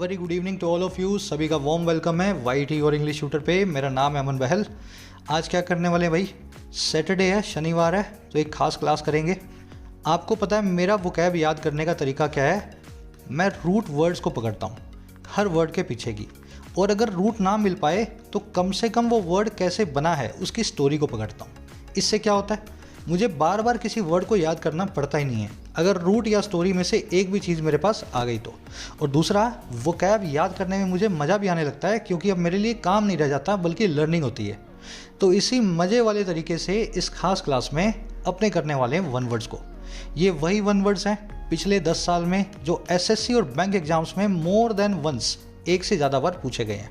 Very good evening to all of you. सभी का warm welcome है वाईटी और इंग्लिश शूटर पे। मेरा नाम है अमन बहल। आज क्या करने वाले हैं भाई? सैटरडे है, शनिवार है, तो एक ख़ास क्लास करेंगे। आपको पता है मेरा वोकैब याद करने का तरीका क्या है? मैं रूट वर्ड्स को पकड़ता हूँ, हर वर्ड के पीछे की, और अगर रूट ना मिल पाए तो कम से कम वो वर्ड कैसे बना है उसकी स्टोरी को पकड़ता हूँ। इससे क्या होता है, मुझे बार बार किसी वर्ड को याद करना पड़ता ही नहीं है अगर रूट या स्टोरी में से एक भी चीज़ मेरे पास आ गई तो। और दूसरा, वोकैब याद करने में मुझे मज़ा भी आने लगता है, क्योंकि अब मेरे लिए काम नहीं रह जाता बल्कि लर्निंग होती है। तो इसी मज़े वाले तरीके से इस खास क्लास में अपने करने वाले हैं वन वर्ड्स को। ये वही वन वर्ड्स हैं पिछले 10 साल में जो एसएससी और बैंक एग्जाम्स में मोर देन वंस, एक से ज़्यादा बार पूछे गए हैं।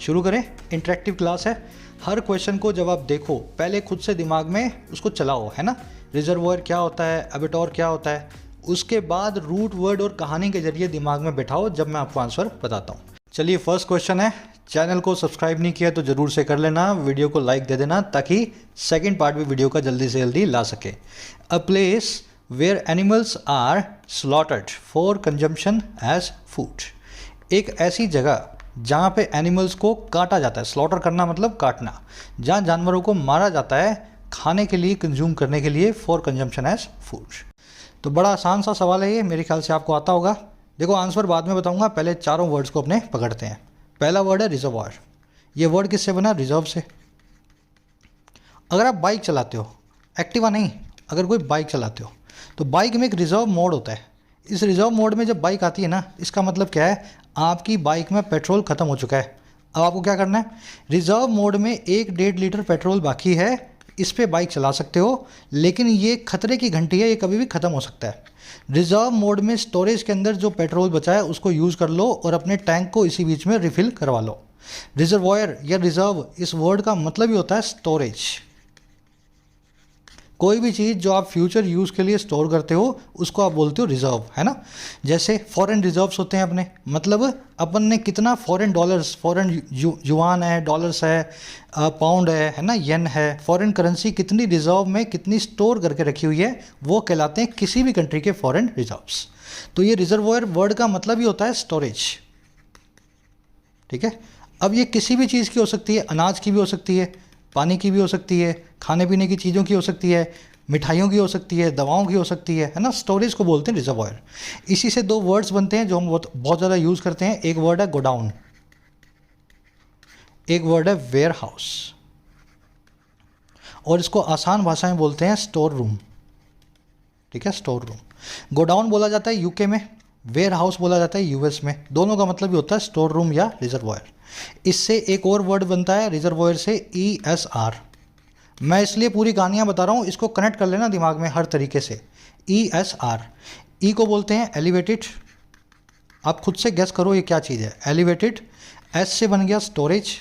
शुरू करें। इंटरेक्टिव क्लास है। हर क्वेश्चन को जब आप देखो पहले खुद से दिमाग में उसको चलाओ, है ना। रिजर्वोयर क्या होता है, एबिटोर क्या होता है, उसके बाद रूट वर्ड और कहानी के जरिए दिमाग में बैठाओ जब मैं आपको आंसर बताता हूँ। चलिए, फर्स्ट क्वेश्चन है। चैनल को सब्सक्राइब नहीं किया तो ज़रूर से कर लेना, वीडियो को लाइक दे देना ताकि सेकेंड पार्ट भी वीडियो का जल्दी से जल्दी ला सके। A place where animals are slaughtered for consumption as food. एक ऐसी जगह जहाँ पे एनिमल्स को काटा जाता है, स्लॉटर करना मतलब काटना, जहाँ जानवरों को मारा जाता है खाने के लिए, कंज्यूम करने के लिए, फॉर कंजम्पशन एज फूड। तो बड़ा आसान सा सवाल है ये, मेरे ख्याल से आपको आता होगा। देखो, आंसर बाद में बताऊंगा, पहले चारों वर्ड्स को अपने पकड़ते हैं। पहला वर्ड है रिजर्वॉयर। ये वर्ड किससे बना? रिजर्व से। अगर आप बाइक चलाते हो, एक्टिवा नहीं, अगर कोई बाइक चलाते हो तो बाइक में एक रिजर्व मोड होता है। इस रिजर्व मोड में जब बाइक आती है ना, इसका मतलब क्या है, आपकी बाइक में पेट्रोल ख़त्म हो चुका है। अब आपको क्या करना है, रिजर्व मोड में 1-1.5 लीटर पेट्रोल बाकी है, इस पे बाइक चला सकते हो, लेकिन ये खतरे की घंटी है, ये कभी भी ख़त्म हो सकता है। रिजर्व मोड में स्टोरेज के अंदर जो पेट्रोल बचा है उसको यूज़ कर लो और अपने टैंक को इसी बीच में रिफ़िल करवा लो। रिजर्वॉयर या रिजर्व, इस वर्ड का मतलब ही होता है स्टोरेज। कोई भी चीज़ जो आप फ्यूचर यूज़ के लिए स्टोर करते हो उसको आप बोलते हो रिजर्व, है ना। जैसे फॉरेन रिजर्व्स होते हैं अपने, मतलब अपन ने कितना फॉरेन डॉलर्स, फॉरेन युआन है, डॉलर्स है, पाउंड है ना, येन है, फॉरेन करेंसी कितनी रिजर्व में कितनी स्टोर करके रखी हुई है, वो कहलाते हैं किसी भी कंट्री के फॉरेन रिजर्व्स। तो ये रिजर्वॉयर वर्ड का मतलब ही होता है स्टोरेज, ठीक है। अब ये किसी भी चीज़ की हो सकती है, अनाज की भी हो सकती है, पानी की भी हो सकती है, खाने पीने की चीज़ों की हो सकती है, मिठाइयों की हो सकती है, दवाओं की हो सकती है ना। स्टोरेज को बोलते हैं रिजर्वॉयर। इसी से दो वर्ड्स बनते हैं जो हम बहुत ज़्यादा यूज़ करते हैं। एक वर्ड है गोडाउन, एक वर्ड है वेयर हाउस, और इसको आसान भाषा में बोलते हैं स्टोर रूम, ठीक है, स्टोर रूम। गोडाउन बोला जाता है यूके में, वेयर हाउस बोला जाता है यूएस में। दोनों का मतलब ही होता है स्टोर रूम या रिजर्वॉयर। इससे एक और वर्ड बनता है रिजर्वॉयर से, ESR। मैं इसलिए पूरी कहानियाँ बता रहा हूँ, इसको कनेक्ट कर लेना दिमाग में हर तरीके से। ESR, ई को बोलते हैं एलिवेटेड। आप खुद से गेस करो ये क्या चीज़ है। एलिवेटेड, एस से बन गया स्टोरेज,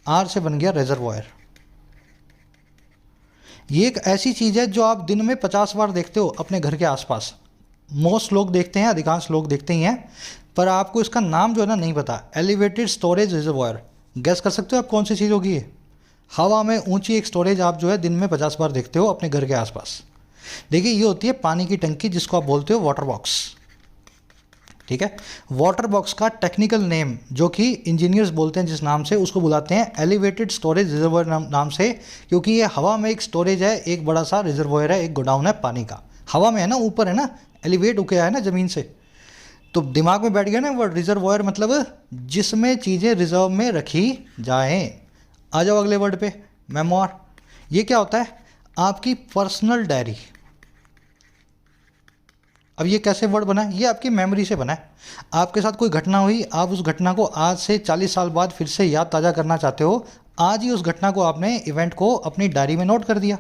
आर से बन गया रिजर्वॉयर। ये एक ऐसी चीज़ है जो आप दिन में 50 बार देखते हो अपने घर के आसपास। मोस्ट लोग देखते हैं, अधिकांश लोग देखते ही हैं, पर आपको इसका नाम जो है ना नहीं पता। Elevated storage reservoir. गैस कर सकते हो आप कौन सी चीज़ होगी ये? हवा में ऊंची एक स्टोरेज आप जो है दिन में 50 बार देखते हो अपने घर के आसपास। देखिए, ये होती है पानी की टंकी, जिसको आप बोलते हो वाटर बॉक्स, ठीक है। वाटर बॉक्स का टेक्निकल नेम, जो कि इंजीनियर्स बोलते हैं जिस नाम से, उसको बुलाते हैं एलिवेटेड स्टोरेज रिजर्वॉयर नाम से, क्योंकि ये हवा में एक स्टोरेज है, एक बड़ा सा रिजर्वॉयर है, एक गोडाउन है पानी का। हवा में है ना, ऊपर है ना, एलिवेट होके आया है ना ज़मीन से, तो दिमाग में बैठ गया ना वर्ड रिजर्वॉयर, मतलब जिसमें चीज़ें रिजर्व में रखी जाएं। आ जाओ अगले वर्ड पे, मेमोर। ये क्या होता है? आपकी पर्सनल डायरी। अब ये कैसे वर्ड बना है? ये आपकी मेमोरी से बना है। आपके साथ कोई घटना हुई, आप उस घटना को आज से 40 साल बाद फिर से याद ताज़ा करना चाहते हो, आज ही उस घटना को आपने, इवेंट को अपनी डायरी में नोट कर दिया।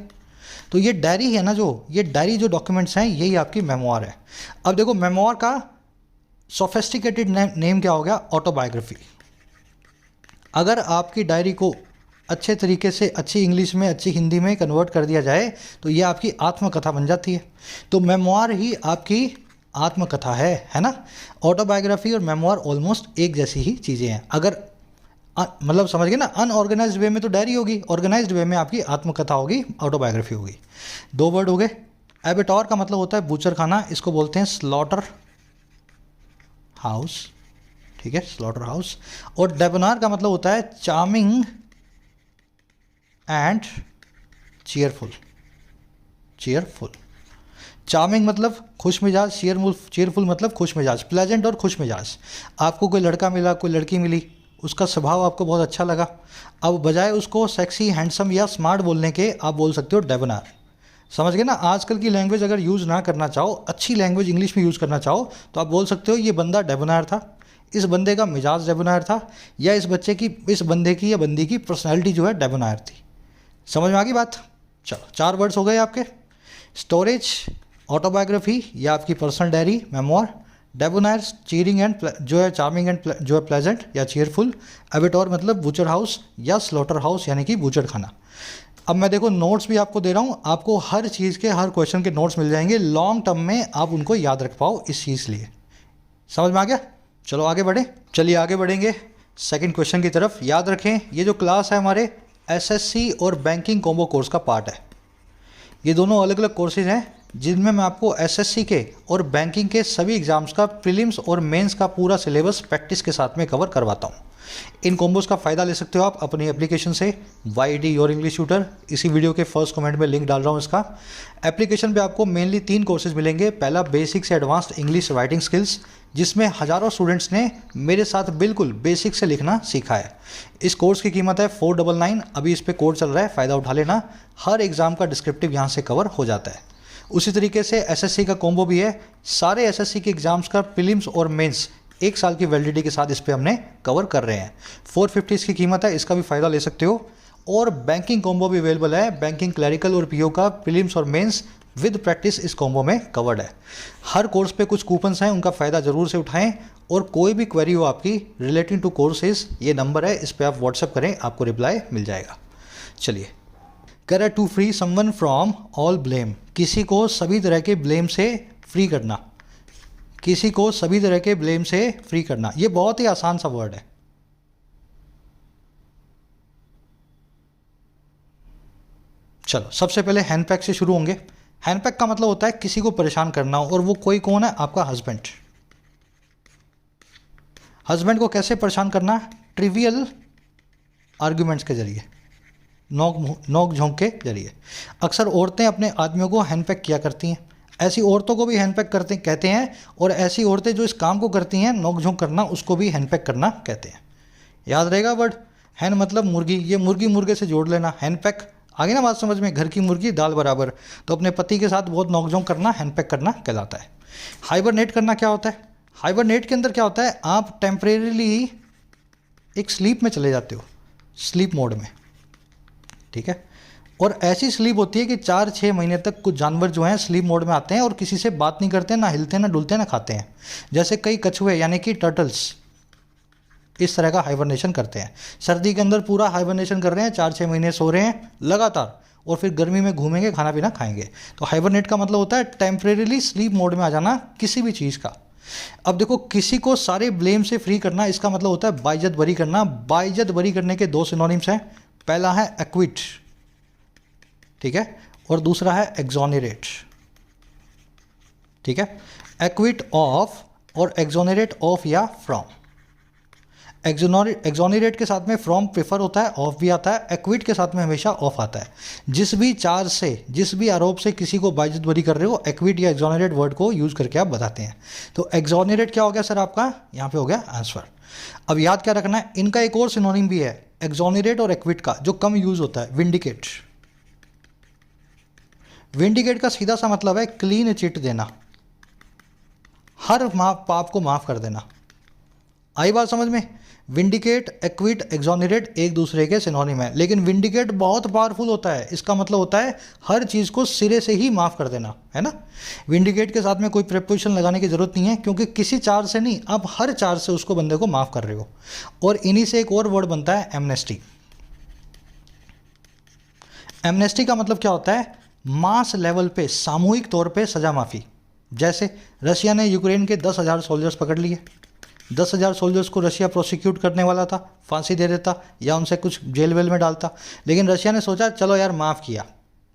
तो ये डायरी है ना, जो ये डायरी, जो डॉक्यूमेंट्स हैं, यही आपकी मेमोर है। अब देखो, मेमोर का सोफिस्टिकेटेड नेम क्या हो गया? ऑटोबायोग्राफी। अगर आपकी डायरी को अच्छे तरीके से, अच्छी इंग्लिश में, अच्छी हिंदी में कन्वर्ट कर दिया जाए तो ये आपकी आत्मकथा बन जाती है। तो मेमोर ही आपकी आत्मकथा है ना। ऑटोबायोग्राफी और मेमोर ऑलमोस्ट एक जैसी ही चीज़ें हैं। अगर मतलब समझ गए ना, अनऑर्गेनाइज्ड वे में तो डायरी होगी, ऑर्गेनाइज्ड वे में आपकी आत्मकथा होगी, ऑटोबायोग्राफी होगी। 2 वर्ड हो गए। एबिटोर का मतलब होता है बूचर खाना, इसको बोलते हैं स्लॉटर हाउस, ठीक है, स्लॉटर हाउस। और डेबोनार का मतलब होता है charming and cheerful. Cheerful, charming मतलब खुश मिजाज, चीयरफुल मतलब खुश मिजाज, प्लेजेंट और खुश मिजाज। आपको कोई लड़का मिला, कोई लड़की मिली, उसका स्वभाव आपको बहुत अच्छा लगा, अब बजाय उसको सेक्सी, हैंडसम या स्मार्ट बोलने के आप बोल सकते हो डेबोनार। समझ गए ना? आजकल की लैंग्वेज अगर यूज़ ना करना चाहो, अच्छी लैंग्वेज इंग्लिश में यूज़ करना चाहो, तो आप बोल सकते हो ये बंदा डेबोनार था, इस बंदे का मिजाज डेबोनार था, या इस बंदे की या बंदी की पर्सनैलिटी जो है डेबोनार थी। समझ में आ गई बात? चलो, 4 वर्ड्स हो गए आपके। स्टोरेज, ऑटोबायोग्राफी या आपकी पर्सनल डायरी, मेमोर। डेबोनार चीरिंग एंड जो है चार्मिंग एंड जो है प्लेजेंट या चीयरफुल। एबिटोर मतलब बूचर हाउस या स्लॉटर हाउस यानी कि बूचर खाना। अब मैं देखो नोट्स भी आपको दे रहा हूँ, आपको हर चीज़ के हर क्वेश्चन के नोट्स मिल जाएंगे, लॉन्ग टर्म में आप उनको याद रख पाओ इस चीज़ लिए। समझ में आ गया? चलो आगे बढ़ें। चलिए आगे बढ़ेंगे सेकंड क्वेश्चन की तरफ। याद रखें ये जो क्लास है हमारे एसएससी और बैंकिंग कॉम्बो कोर्स का पार्ट है। ये दोनों अलग अलग कोर्सेज हैं जिनमें मैं आपको एसएससी के और बैंकिंग के सभी एग्जाम्स का प्रीलिम्स और मेंस का पूरा सिलेबस प्रैक्टिस के साथ में कवर करवाता हूँ। इन कॉम्बोज का फ़ायदा ले सकते हो आप अपनी एप्लीकेशन से, YT योर इंग्लिश ट्यूटर। इसी वीडियो के फर्स्ट कमेंट में लिंक डाल रहा हूँ इसका। एप्लीकेशन पे आपको मेनली 3 कोर्सेज मिलेंगे। पहला बेसिक से एडवांस्ड इंग्लिश राइटिंग स्किल्स, जिसमें हज़ारों स्टूडेंट्स ने मेरे साथ बिल्कुल बेसिक से लिखना सीखा है। इस कोर्स की कीमत है 499। अभी इस पर कोड चल रहा है, फ़ायदा उठा लेना। हर एग्ज़ाम का डिस्क्रिप्टिव यहाँ से कवर हो जाता है। उसी तरीके से एसएससी का कॉम्बो भी है। सारे एसएससी के एग्जाम्स का प्रीलिम्स और मेंस 1 साल की वैलिडिटी के साथ इस पे हमने कवर कर रहे हैं। 450 इसकी कीमत है, इसका भी फ़ायदा ले सकते हो। और बैंकिंग कॉम्बो भी अवेलेबल है। बैंकिंग, क्लरिकल और पीओ का प्रीलिम्स और मेंस विद प्रैक्टिस इस कॉम्बो में कवर्ड है। हर कोर्स पे कुछ कूपन्स हैं, उनका फ़ायदा ज़रूर से उठाएं। और कोई भी क्वेरी हो आपकी रिलेटिंग टू कोर्सेज, ये नंबर है, इस पर आप व्हाट्सअप करें, आपको रिप्लाई मिल जाएगा। चलिए, कह रहा है to free someone from all blame, किसी को सभी तरह के ब्लेम से फ्री करना। किसी को सभी तरह के ब्लेम से फ्री करना, ये बहुत ही आसान सा वर्ड है। चलो सबसे पहले हैंडपैक से शुरू होंगे। हैंडपैक का मतलब होता है किसी को परेशान करना, और वो कोई कौन है? आपका हस्बैंड। हस्बैंड को कैसे परेशान करना? ट्रिवियल आर्ग्यूमेंट्स के जरिए, नोक झोंक के जरिए। अक्सर औरतें अपने आदमियों को हैंडपैक किया करती हैं। ऐसी औरतों को भी हैंडपैक करते कहते हैं, और ऐसी औरतें जो इस काम को करती हैं, नोक झोंक करना, उसको भी हैंडपैक करना कहते हैं। याद रहेगा वर्ड। हैंड मतलब मुर्गी, ये मुर्गी मुर्गे से जोड़ लेना। हैंडपैक आ गई ना बात समझ में? घर की मुर्गी दाल बराबर। तो अपने पति के साथ बहुत नोक झोंक करना हैंडपैक करना कहलाता है। हाइबरनेट करना क्या होता है? हाइबरनेट के अंदर क्या होता है? आप टेम्परेरीली एक स्लीप में चले जाते हो, स्लीप मोड में, ठीक है। और ऐसी स्लीप होती है कि 4-6 महीने तक कुछ जानवर जो हैं स्लीप मोड में आते हैं और किसी से बात नहीं करते, ना हिलते, ना डुलते, ना खाते हैं। जैसे कई कछुए यानी कि टर्टल्स इस तरह का हाइबरनेशन करते हैं। सर्दी के अंदर पूरा हाइबरनेशन कर रहे हैं, 4-6 महीने सो रहे हैं लगातार, और फिर गर्मी में घूमेंगे, खाना पीना खाएंगे। तो हाइबरनेट का मतलब होता है टेम्परेरीली स्लीप मोड में आ जाना किसी भी चीज़ का। अब देखो, किसी को सारे ब्लेम से फ्री करना, इसका मतलब होता है बाइज्जत बरी करना। बाइज्जत बरी करने के 2 सिनोनिम्स हैं। पहला है एक्विट, ठीक है, और दूसरा है एक्सोनरेट, ठीक है। एक्विट ऑफ और एक्सोनरेट ऑफ या फ्रॉम। एक्सोनरेट के साथ में फ्रॉम प्रेफर होता है, ऑफ भी आता है। एक्विट के साथ में हमेशा ऑफ आता है। जिस भी चार्ज से, जिस भी आरोप से किसी को बाइज्जत बरी कर रहे हो, एक्विट या एक्सोनरेट वर्ड को यूज करके आप बताते हैं। तो एक्सोनरेट क्या हो गया सर आपका? यहाँ पे हो गया आंसर। अब याद क्या रखना है, इनका एक और सिनोनिम भी है एक्सोनरेट और एक्विट का, जो कम यूज होता है, विंडिकेट। विंडिकेट का सीधा सा मतलब है क्लीन चिट देना, हर पाप को माफ कर देना। आई बात समझ में? विंडिकेट, एक्विट, एक्सोनरेट एक दूसरे के सिनोनिम है, लेकिन विंडिकेट बहुत पावरफुल होता है। इसका मतलब होता है हर चीज़ को सिरे से ही माफ़ कर देना, है ना। विंडिकेट के साथ में कोई प्रेपोजिशन लगाने की ज़रूरत नहीं है, क्योंकि किसी चार्ज से नहीं, आप हर चार्ज से उसको बंदे को माफ़ कर रहे हो। और इन्हीं से एक और वर्ड बनता है एमनेस्टी। एमनेस्टी का मतलब क्या होता है? मास लेवल पे, सामूहिक तौर पे सजा माफ़ी। जैसे रशिया ने यूक्रेन के 10,000 सोल्जर्स पकड़ लिए। 10,000 सोल्जर्स को रशिया प्रोसिक्यूट करने वाला था, फांसी दे देता या उनसे कुछ जेल वेल में डालता, लेकिन रशिया ने सोचा चलो यार माफ़ किया,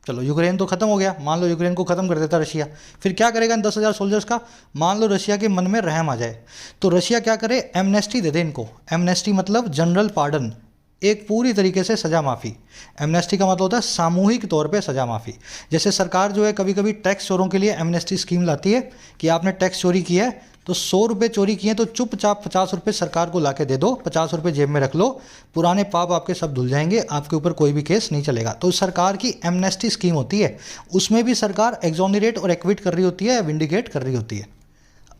चलो यूक्रेन तो खत्म हो गया, मान लो यूक्रेन को खत्म कर देता रशिया, फिर क्या करेगा इन 10,000 सोल्जर्स का? मान लो रशिया के मन में रहम आ जाए तो रशिया क्या करे, एमनेस्टी दे दे इनको। एमनेस्टी मतलब जनरल पार्डन, एक पूरी तरीके से सज़ा माफ़ी। एमनेस्टी का मतलब होता है सामूहिक तौर पे सज़ा माफ़ी। जैसे सरकार जो है कभी कभी टैक्स चोरों के लिए एमनेस्टी स्कीम लाती है कि आपने टैक्स चोरी किया है तो 100 रुपये चोरी किए तो चुपचाप 50 रुपये सरकार को ला के दे दो, 50 रुपये जेब में रख लो, पुराने पाप आपके सब धुल जाएंगे, आपके ऊपर कोई भी केस नहीं चलेगा। तो सरकार की एमनेस्टी स्कीम होती है, उसमें भी सरकार एक्सोनरेट और एक्विट कर रही होती है, विंडिकेट कर रही होती है।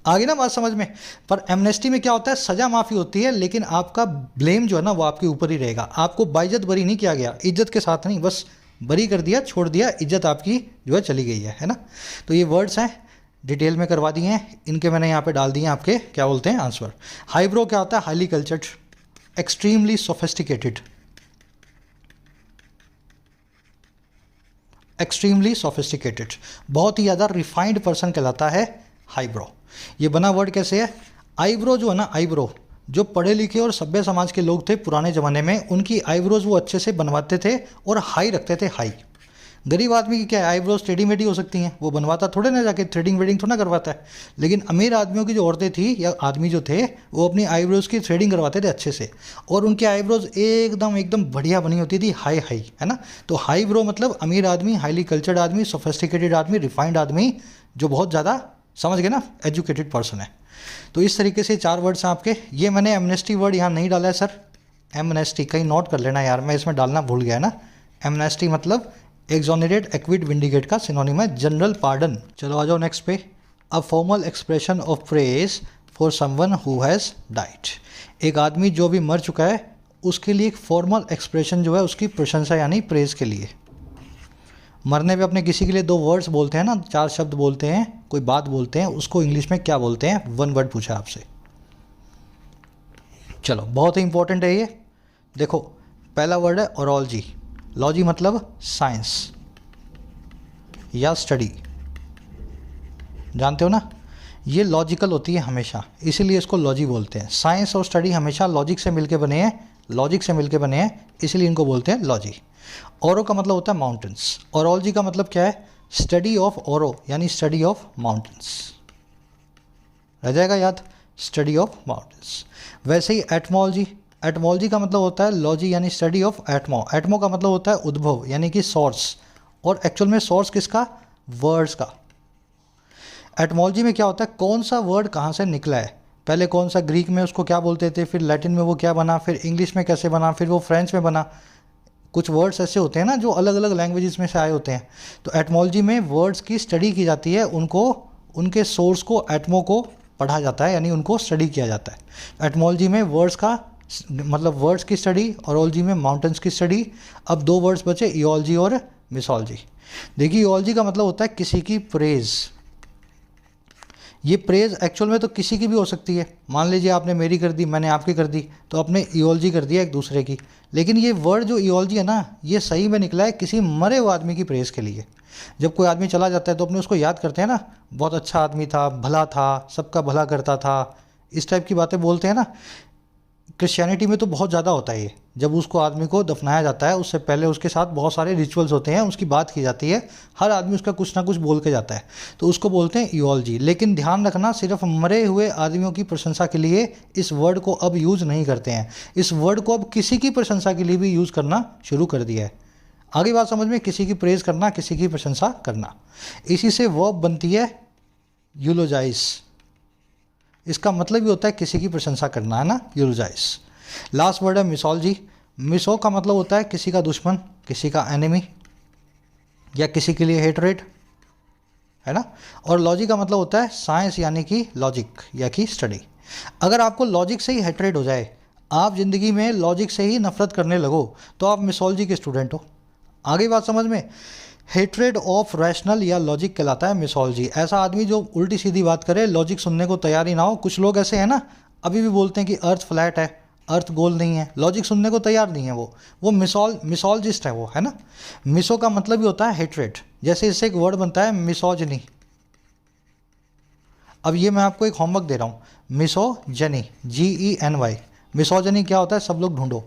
आगे ना बात समझ में। पर एमनेस्टी में क्या होता है, सज़ा माफ़ी होती है, लेकिन आपका ब्लेम जो है ना वो आपके ऊपर ही रहेगा। आपको बाइज्जत बरी नहीं किया गया, इज्जत के साथ नहीं, बस बरी कर दिया, छोड़ दिया, इज्जत आपकी जो है चली गई है ना। तो ये वर्ड्स हैं, डिटेल में करवा दिए हैं, इनके मैंने यहाँ पे डाल दिए हैं आपके क्या बोलते हैं आंसर। हाईब्रो क्या होता है, highly cultured, extremely sophisticated, extremely sophisticated, बहुत ही ज़्यादा रिफाइंड पर्सन कहलाता है हाईब्रो। ये बना वर्ड कैसे है, आईब्रो जो है ना, आईब्रो जो पढ़े लिखे और सभ्य समाज के लोग थे पुराने ज़माने में, उनकी आईब्रोज वो अच्छे से बनवाते थे और हाई रखते थे, हाई। गरीब आदमी की क्या है, आईब्रोज टेढ़ी मेढ़ी हो सकती हैं, वो बनवाता थोड़े ना, जाके थ्रेडिंग वेडिंग थोड़ा करवाता है। लेकिन अमीर आदमियों की जो औरतें थी या आदमी जो थे वो अपनी आईब्रोज की थ्रेडिंग करवाते थे अच्छे से, और उनकी आईब्रोज एकदम एकदम बढ़िया बनी होती थी, हाई हाई, है ना। तो हाई ब्रो मतलब अमीर आदमी, हाईली कल्चर्ड आदमी, सोफिस्टिकेटेड आदमी, रिफाइंड आदमी, जो बहुत ज़्यादा समझ गए ना, एजुकेटेड पर्सन है। तो इस तरीके से 4 वर्ड्स हैं आपके। ये मैंने एमनेस्टी वर्ड यहाँ नहीं डाला है सर, एमनेस्टी कहीं नोट कर लेना यार, मैं इसमें डालना भूल गया ना। एमनेस्टी मतलब एक्सोनरेट, एक्विट, विंडिकेट का सिनोनिम है जनरल पार्डन। चलो आ जाओ नेक्स्ट पे। A formal expression of praise for someone who has died. एक आदमी जो भी मर चुका है उसके लिए एक फॉर्मल एक्सप्रेशन जो है उसकी प्रशंसा यानी प्रेज के लिए। मरने पे अपने किसी के लिए 2 वर्ड्स बोलते हैं ना, 4 शब्द बोलते हैं, कोई बात बोलते हैं, उसको इंग्लिश में क्या बोलते हैं? 1 वर्ड पूछा आपसे। चलो बहुत ही इंपॉर्टेंट है ये, देखो पहला वर्ड है ओरोलॉजी। लॉजी मतलब साइंस या स्टडी, जानते हो ना, ये लॉजिकल होती है हमेशा, इसीलिए इसको लॉजी बोलते हैं। साइंस और स्टडी हमेशा लॉजिक से मिलके बने हैं, लॉजिक से मिलके बने हैं, इसलिए इनको बोलते हैं लॉजी। ओरो का मतलब होता है माउंटेन्स। ओरोलॉजी का मतलब क्या है, स्टडी ऑफ ओरो यानी स्टडी ऑफ माउंटेन्स, रह जाएगा याद, स्टडी ऑफ माउंटेन्स। वैसे ही एटमोलॉजी, एटमोलॉजी का मतलब होता है लॉजी यानी स्टडी ऑफ एटमो। एटमो का मतलब होता है उद्भव यानी कि सोर्स, और एक्चुअल में सोर्स किसका, वर्ड्स का। एटमोलॉजी में क्या होता है, कौन सा वर्ड कहाँ से निकला है, पहले कौन सा, ग्रीक में उसको क्या बोलते थे, फिर लैटिन में वो क्या बना, फिर इंग्लिश में कैसे बना, फिर वो फ्रेंच में बना। कुछ वर्ड्स ऐसे होते हैं ना जो अलग अलग लैंग्वेजेस में से आए होते हैं। तो एटमोलॉजी में वर्ड्स की स्टडी की जाती है, उनको, उनके सोर्स को, एटमो को पढ़ा जाता है, यानी उनको स्टडी किया जाता है। एटमोलॉजी में वर्ड्स का मतलब वर्ड्स की स्टडी, ओरोलॉजी में माउंटेन्स की स्टडी। अब 2 वर्ड्स बचे, इयोलॉजी और मिसोलॉजी। देखिए इयोलॉजी का मतलब होता है किसी की प्रेज। ये प्रेज एक्चुअल में तो किसी की भी हो सकती है, मान लीजिए आपने मेरी कर दी, मैंने आपकी कर दी, तो आपने इयोलॉजी कर दिया एक दूसरे की। लेकिन ये वर्ड जो इयोलॉजी है ना, ये सही में निकला है किसी मरे हुए आदमी की प्रेज के लिए। जब कोई आदमी चला जाता है तो अपने उसको याद करते हैं ना, बहुत अच्छा आदमी था, भला था, सबका भला करता था, इस टाइप की बातें बोलते हैं ना। क्रिश्चियनिटी में तो बहुत ज़्यादा होता है ये, जब उसको आदमी को दफनाया जाता है उससे पहले उसके साथ बहुत सारे रिचुअल्स होते हैं, उसकी बात की जाती है, हर आदमी उसका कुछ ना कुछ बोल के जाता है, तो उसको बोलते हैं इयोलॉजी। लेकिन ध्यान रखना, सिर्फ मरे हुए आदमियों की प्रशंसा के लिए इस वर्ड को अब यूज़ नहीं करते हैं, इस वर्ड को अब किसी की प्रशंसा के लिए भी यूज़ करना शुरू कर दिया है। आगे बात समझ में, किसी की प्रेज करना, किसी की प्रशंसा करना, इसी से वर्ब बनती है यूलोजाइज। इसका मतलब भी होता है किसी की प्रशंसा करना, है ना, यूलोजाइज। लास्ट वर्ड है मिसोलॉजी। मिसो का मतलब होता है किसी का दुश्मन, किसी का एनिमी, या किसी के लिए हेटरेट, है ना। और लॉजिक का मतलब होता है साइंस यानी कि लॉजिक या कि स्टडी। अगर आपको लॉजिक से ही हेटरेट हो जाए, आप ज़िंदगी में लॉजिक से ही नफरत करने लगो, तो आप मिसोलॉजी के स्टूडेंट हो। आगे बात समझ में, हेट्रेड ऑफ रैशनल या लॉजिक कहलाता है मिसोलॉजी। ऐसा आदमी जो उल्टी सीधी बात करे, लॉजिक सुनने को तैयार ही ना हो। कुछ लोग ऐसे हैं ना, अभी भी बोलते हैं कि अर्थ फ्लैट है, अर्थ गोल नहीं है, लॉजिक सुनने को तैयार नहीं है, वो मिसोलॉजिस्ट है वो, है ना। मिसो का मतलब ही होता है हेट्रेड। जैसे इससे एक वर्ड बनता है मिसोजनी। अब ये मैं आपको एक होमवर्क दे रहा हूँ, मिसोजनी, GENY। मिसोजनी क्या होता है, सब लोग ढूंढो।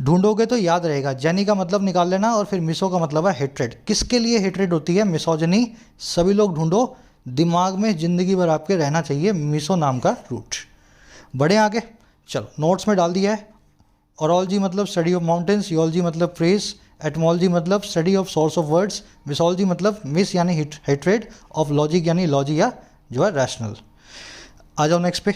ढूंढोगे तो याद रहेगा। जेनी का मतलब निकाल लेना और फिर मिसो का मतलब है हेट्रेड। किसके लिए हेट्रेड होती है? मिसोजनी। सभी लोग ढूंढो, दिमाग में ज़िंदगी भर आपके रहना चाहिए मिसो नाम का रूट। बढ़े आगे, चलो नोट्स में डाल दिया है। ओरोलॉजी मतलब स्टडी ऑफ माउंटेन्स, यूलॉजी मतलब फ्रेज, एटमोलॉजी मतलब study of source of words, misology मतलब मिस यानी हेट्रेड ऑफ लॉजिक यानी लॉजी या जो है रैशनल। आ जाओ नेक्स्ट पे।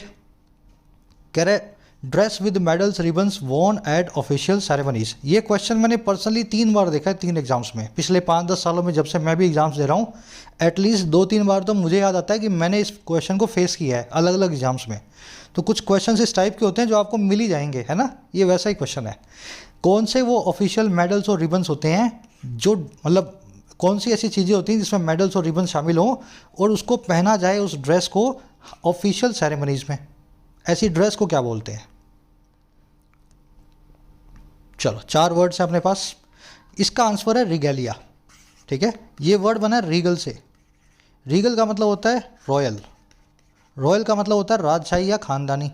कह रहे dress with medals ribbons won at official ceremonies. ये क्वेश्चन मैंने पर्सनली 3 बार देखा है 3 एग्जाम्स में, पिछले 5-10 सालों में जब से मैं भी एग्जाम्स दे रहा हूँ। एटलीस्ट 2-3 बार तो मुझे याद आता है कि मैंने इस क्वेश्चन को फेस किया है अलग अलग एग्जाम्स में। तो कुछ क्वेश्चन इस टाइप के होते हैं जो आपको मिल ही जाएंगे, है ना। ये वैसा ही क्वेश्चन है। कौन से वो ऑफिशियल मेडल्स और रिबन्स होते हैं जो, मतलब कौन सी ऐसी चीज़ें होती हैं जिसमें मेडल्स और रिबन शामिल हों और उसको पहना जाए उस ड्रेस को ऑफिशियल सेरेमनीज में। ऐसी ड्रेस को क्या बोलते हैं? चलो 4 वर्ड्स हैं अपने पास। इसका आंसर है रिगेलिया। ठीक है, ये वर्ड बना है रीगल से। रीगल का मतलब होता है रॉयल। रॉयल का मतलब होता है राजशाही या खानदानी।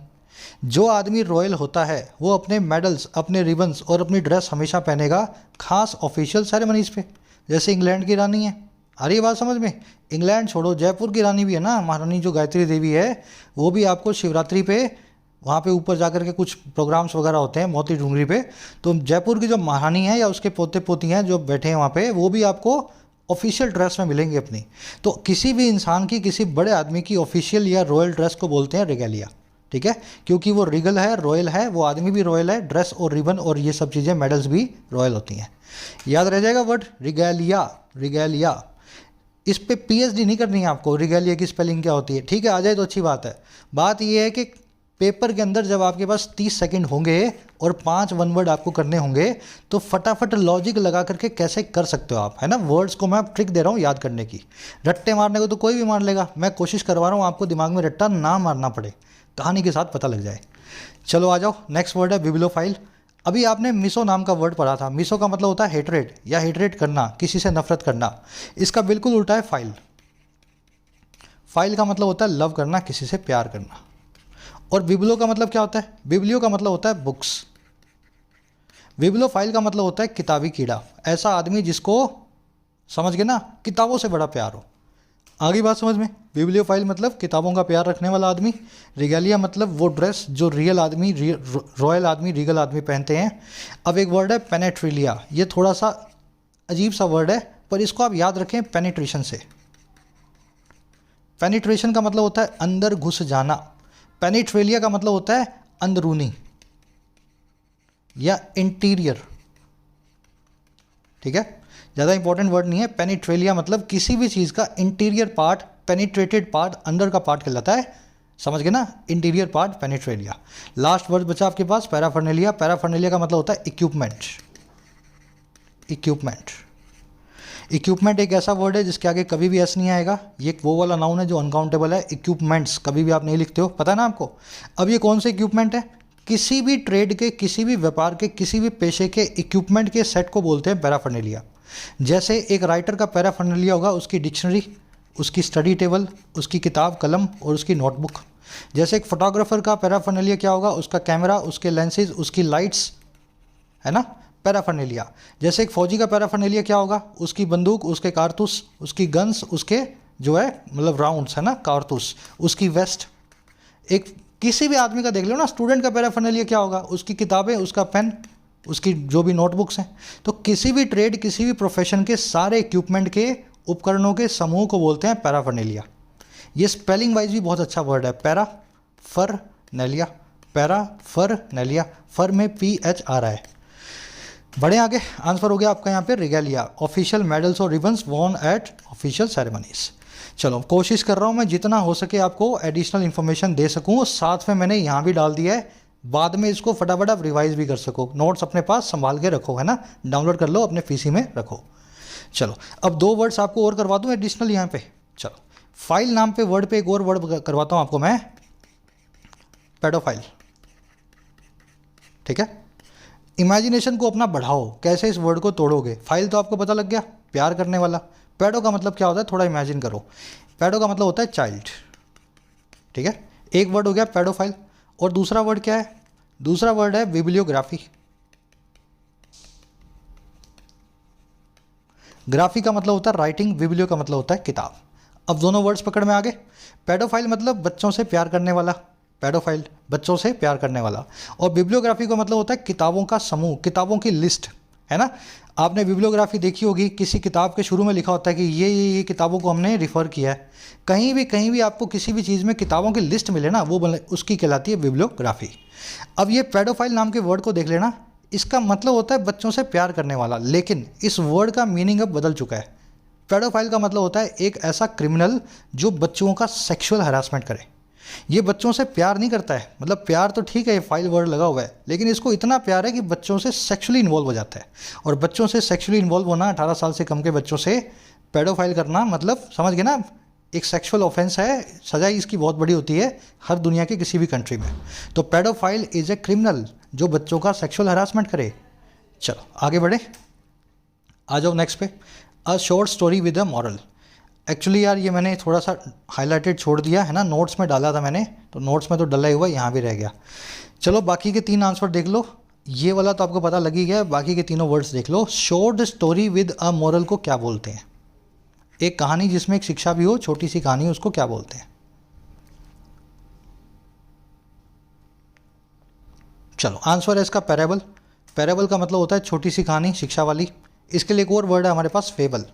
जो आदमी रॉयल होता है वो अपने मेडल्स, अपने रिबन्स और अपनी ड्रेस हमेशा पहनेगा खास ऑफिशियल सेरेमनीज पे। जैसे इंग्लैंड की रानी है, आ रही है बात समझ में? इंग्लैंड छोड़ो, जयपुर की रानी भी है ना, महारानी जो गायत्री देवी है, वो भी आपको शिवरात्रि पे वहाँ पे ऊपर जाकर के कुछ प्रोग्राम्स वगैरह होते हैं मोती डूंगरी पे। तो जयपुर की जो महारानी है या उसके पोते पोती हैं जो बैठे हैं वहाँ पे, वो भी आपको ऑफिशियल ड्रेस में मिलेंगे अपनी। तो किसी भी इंसान की, किसी बड़े आदमी की ऑफिशियल या रॉयल ड्रेस को बोलते हैं रिगेलिया। ठीक है, क्योंकि वो रिगल है, रॉयल है, वो आदमी भी रॉयल है, ड्रेस और रिबन और ये सब चीज़ें, मेडल्स भी रॉयल होती हैं। याद रह जाएगा वर्ड रिगेलिया। रिगेलिया, इस पे पीएचडी नहीं करनी है आपको, रिगेलिया की स्पेलिंग क्या होती है। ठीक है, आ जाए तो अच्छी बात है। बात ये है कि पेपर के अंदर जब आपके पास 30 सेकंड होंगे और 5 वन वर्ड आपको करने होंगे तो फटाफट लॉजिक लगा करके कैसे कर सकते हो आप, है ना। वर्ड्स को मैं ट्रिक दे रहा हूँ याद करने की। रट्टे मारने को तो कोई भी मार लेगा, मैं कोशिश करवा रहा हूँ आपको दिमाग में रट्टा ना मारना पड़े, कहानी के साथ पता लग जाए। चलो आ जाओ, नेक्स्ट वर्ड है बिब्लियोफाइल। अभी आपने मिसो नाम का वर्ड पढ़ा था। मिसो का मतलब होता है हेटरेट या हेटरेट करना, किसी से नफरत करना। इसका बिल्कुल उल्टा है फाइल। फाइल का मतलब होता है लव करना, किसी से प्यार करना। और बिब्लियो का मतलब क्या होता है? बिब्लियो का मतलब होता है बुक्स। बिब्लियोफाइल का मतलब होता है किताबी कीड़ा, ऐसा आदमी जिसको, समझ गए ना, किताबों से बड़ा प्यार हो। आगे बात समझ में? बिब्लियोफाइल मतलब किताबों का प्यार रखने वाला आदमी। रिगेलिया मतलब वो ड्रेस जो रियल आदमी, रॉयल आदमी, रीगल आदमी पहनते हैं। अब एक वर्ड है पेनेट्रिलिया। ये थोड़ा सा अजीब सा वर्ड है, पर इसको आप याद रखें पेनिट्रेशन से। पेनिट्रेशन का मतलब होता है अंदर घुस जाना। पेनिट्रेलिया का मतलब होता है अंदरूनी या इंटीरियर। ठीक है, ज़्यादा इंपॉर्टेंट वर्ड नहीं है। पेनिट्रेलिया मतलब किसी भी चीज़ का इंटीरियर पार्ट, पेनिट्रेटेड पार्ट, अंदर का पार्ट कहलाता है। समझ गए ना, इंटीरियर पार्ट पेनिट्रेलिया। लास्ट वर्ड बचा आपके पास पैराफर्नेलिया। पैराफर्नेलिया का मतलब होता है इक्विपमेंट। इक्विपमेंट, इक्विपमेंट एक ऐसा वर्ड है जिसके आगे कभी भी एस नहीं आएगा। ये वो वाला नाउन है जो अनकाउंटेबल है। इक्विपमेंट्स कभी भी आप नहीं लिखते हो, पता है ना आपको। अब ये कौन से इक्विपमेंट है? किसी भी ट्रेड के, किसी भी व्यापार के, किसी भी पेशे के इक्विपमेंट के सेट को बोलते हैं पैराफर्नेलिया। जैसे एक राइटर का पैराफर्नेलिया होगा उसकी डिक्शनरी, उसकी स्टडी टेबल, उसकी किताब कलम और उसकी नोटबुक। जैसे एक फोटोग्राफर का पैराफर्नेलिया क्या होगा? उसका कैमरा, उसके लेंसेज, उसकी लाइट्स, है ना, पैराफर्नेलिया। जैसे एक फौजी का पैराफर्नेलिया क्या होगा? उसकी बंदूक, उसके कारतूस, उसकी गन्स, उसके जो है मतलब राउंड्स, है ना, कारतूस, उसकी वेस्ट। एक किसी भी आदमी का देख लो ना, स्टूडेंट का पैराफर्नेलिया क्या होगा? उसकी किताबें, उसका पेन, उसकी जो भी नोटबुक्स हैं। तो किसी भी ट्रेड, किसी भी प्रोफेशन के सारे इक्विपमेंट के, उपकरणों के समूह को बोलते हैं पैराफर्नेलिया। ये स्पेलिंग वाइज भी बहुत अच्छा वर्ड है, पैरा फर नेलिया। पैरा फर नेलिया, फर में PH आ रहा है। बढ़े आगे, आंसर हो गया आपका यहाँ पे रिगेलिया। ऑफिशियल मेडल्स और ribbons won at official ceremonies. चलो, कोशिश कर रहा हूँ मैं जितना हो सके आपको एडिशनल इन्फॉर्मेशन दे सकूँ। साथ में मैंने यहाँ भी डाल दिया है, बाद में इसको फटाफट आप रिवाइज भी कर सको। नोट्स अपने पास संभाल के रखो, है ना, डाउनलोड कर लो, अपने पीसी में रखो। चलो, अब 2 वर्ड्स आपको और करवा दूँ एडिशनल यहाँ पे। चलो, फाइल नाम पे वर्ड पे एक और वर्ड करवाता हूँ आपको मैं, पेडोफाइल। ठीक है, इमेजिनेशन को अपना बढ़ाओ, कैसे इस वर्ड को तोड़ोगे। फाइल तो आपको पता लग गया, प्यार करने वाला। पैडो का मतलब क्या होता है? थोड़ा इमेजिन करो। पैडो का मतलब होता है चाइल्ड। ठीक है, एक वर्ड हो गया पैडोफाइल। और दूसरा वर्ड क्या है? दूसरा वर्ड है बिब्लियोग्राफी। ग्राफी का मतलब होता है राइटिंग, बिब्लियो का मतलब होता है किताब। अब दोनों वर्ड्स पकड़ में आ गए। पेडोफाइल मतलब बच्चों से प्यार करने वाला, पेडोफाइल बच्चों से प्यार करने वाला। और बिब्लियोग्राफी का मतलब होता है किताबों का समूह, किताबों की लिस्ट, है ना। आपने बिब्लियोग्राफी देखी होगी, किसी किताब के शुरू में लिखा होता है कि ये किताबों को हमने रिफ़र किया है। कहीं भी आपको किसी भी चीज़ में किताबों की लिस्ट मिले ना, वो उसकी कहलाती है बिब्लियोग्राफी। अब ये पेडोफाइल नाम के वर्ड को देख लेना, इसका मतलब होता है बच्चों से प्यार करने वाला, लेकिन इस वर्ड का मीनिंग अब बदल चुका है। पेडोफाइल का मतलब होता है एक ऐसा क्रिमिनल जो बच्चों का सेक्सुअल हरासमेंट करे। ये बच्चों से प्यार नहीं करता है, मतलब प्यार तो ठीक है, ये फाइल वर्ड लगा हुआ है, लेकिन इसको इतना प्यार है कि बच्चों से सेक्सुअली इन्वॉल्व हो जाता है। और बच्चों से सेक्सुअली इन्वॉल्व होना, 18 साल से कम के बच्चों से पेडोफाइल करना, मतलब समझ गए ना, एक सेक्सुअल ऑफेंस है, सज़ा इसकी बहुत बड़ी होती है हर दुनिया के किसी भी कंट्री में। तो पेडोफाइल इज़ ए क्रिमिनल जो बच्चों का सेक्सुअल हरासमेंट करे। चलो आगे बढ़े, आ जाओ नेक्स्ट पे। A short story with a moral. Actually यार ये मैंने थोड़ा सा हाईलाइटेड छोड़ दिया है ना, नोट्स में डाला था मैंने, तो नोट्स में तो डला ही हुआ, यहाँ भी रह गया। चलो बाकी के 3 आंसर देख लो, ये वाला तो आपको पता लग ही गया, बाकी के तीनों वर्ड्स देख लो। Short story with a moral को क्या बोलते हैं? एक कहानी जिसमें एक शिक्षा भी हो, छोटी सी कहानी, उसको क्या बोलते हैं? चलो आंसर है इसका पैराबल। पैराबल का मतलब होता है छोटी सी कहानी, शिक्षा वाली। इसके लिए एक और वर्ड है हमारे पास, फेबल।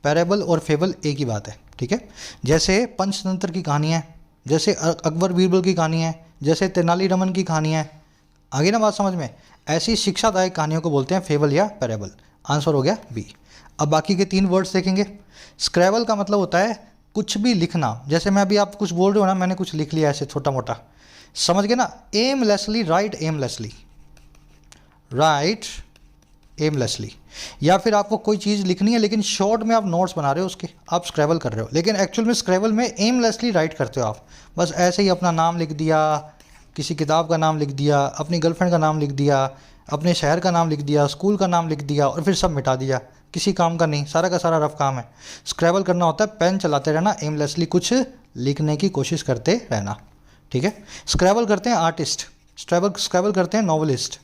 पैराबल और फेबल एक ही बात है, ठीक है। जैसे पंचतंत्र की कहानी है, जैसे अकबर बीरबल की कहानी है, जैसे तेनालीरामन की कहानी है, आगे ना बात समझ में, ऐसी शिक्षादायक कहानियों को बोलते हैं फेबल या पैराबल। आंसर हो गया बी। अब बाकी के 3 वर्ड्स देखेंगे। स्क्रैबल का मतलब होता है कुछ भी लिखना, जैसे मैं अभी आप कुछ बोल रहे हो ना, मैंने कुछ लिख लिया ऐसे छोटा मोटा, समझ गए ना। Aimlessly, right aimlessly, right aimlessly. या फिर आपको कोई चीज़ लिखनी है लेकिन शॉर्ट में आप नोट्स बना रहे हो उसके, आप स्क्रैबल कर रहे हो, लेकिन एक्चुअल में स्क्रैबल में एमलेसली राइट करते हो आप। बस ऐसे ही अपना नाम लिख दिया, किसी किताब का नाम लिख दिया, अपनी गर्लफ्रेंड का नाम लिख दिया, अपने शहर का नाम लिख दिया, स्कूल का नाम लिख दिया, और फिर सब मिटा दिया। किसी काम का नहीं, सारा का सारा रफ काम है। स्क्रैबल करना होता है पेन चलाते रहना, एमलेसली कुछ लिखने की कोशिश करते रहना, ठीक है। स्क्रैबल करते हैं आर्टिस्ट, स्क्रैबल करते हैं नॉवलिस्ट,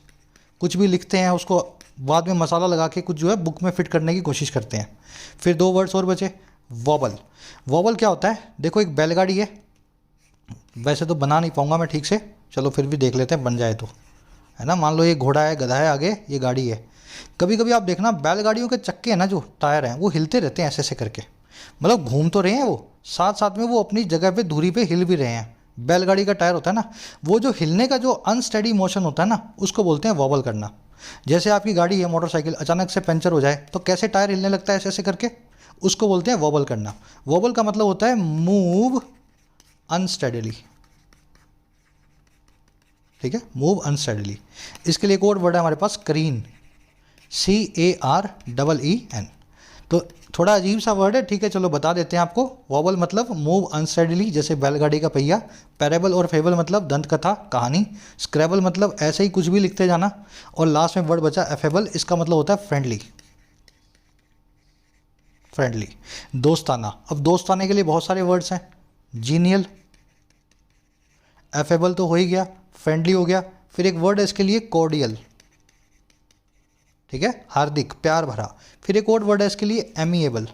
कुछ भी लिखते हैं उसको बाद में मसाला लगा के कुछ जो है बुक में फिट करने की कोशिश करते हैं। फिर 2 वर्ड्स और बचे, वॉबल। वॉबल क्या होता है? देखो एक बैलगाड़ी है, वैसे तो बना नहीं पाऊंगा मैं ठीक से, चलो फिर भी देख लेते हैं, बन जाए तो, है ना। मान लो ये घोड़ा है, गधा है, आगे ये गाड़ी है। कभी कभी आप देखना बैलगाड़ियों के चक्के हैं ना, जो टायर हैं, वो हिलते रहते हैं ऐसे ऐसे करके, मतलब घूम तो रहे हैं वो, साथ साथ में वो अपनी जगह पे दूरी पे हिल भी रहे हैं। बैलगाड़ी का टायर होता है ना, वो जो हिलने का जो अनस्टेडी मोशन होता है ना, उसको बोलते हैं वॉबल करना। जैसे आपकी गाड़ी है, मोटरसाइकिल, अचानक से पंचर हो जाए तो कैसे टायर हिलने लगता है ऐसे ऐसे करके, उसको बोलते हैं वॉबल करना। वॉबल का मतलब होता है मूव अनस्टेडीली, ठीक है, मूव अनस्टेडीली। इसके लिए एक और वर्ड है हमारे पास, करीन, CAREEN। तो थोड़ा अजीब सा वर्ड है, ठीक है, चलो बता देते हैं आपको। वॉबल मतलब मूव अनस्टेडीली, जैसे बैलगाड़ी का पहिया। पैरेबल और फेबल मतलब दंत कथा, कहानी। स्क्रैबल मतलब ऐसे ही कुछ भी लिखते जाना। और लास्ट में वर्ड बचा एफेबल, इसका मतलब होता है फ्रेंडली, फ्रेंडली, दोस्ताना। अब दोस्ताने के लिए बहुत सारे वर्ड्स हैं, जीनियल, एफेबल तो हो ही गया, फ्रेंडली हो गया, फिर एक वर्ड है इसके लिए कॉर्डियल, ठीक है, हार्दिक, प्यार भरा। फिर एक और वर्ड है इसके लिए एमिएबल,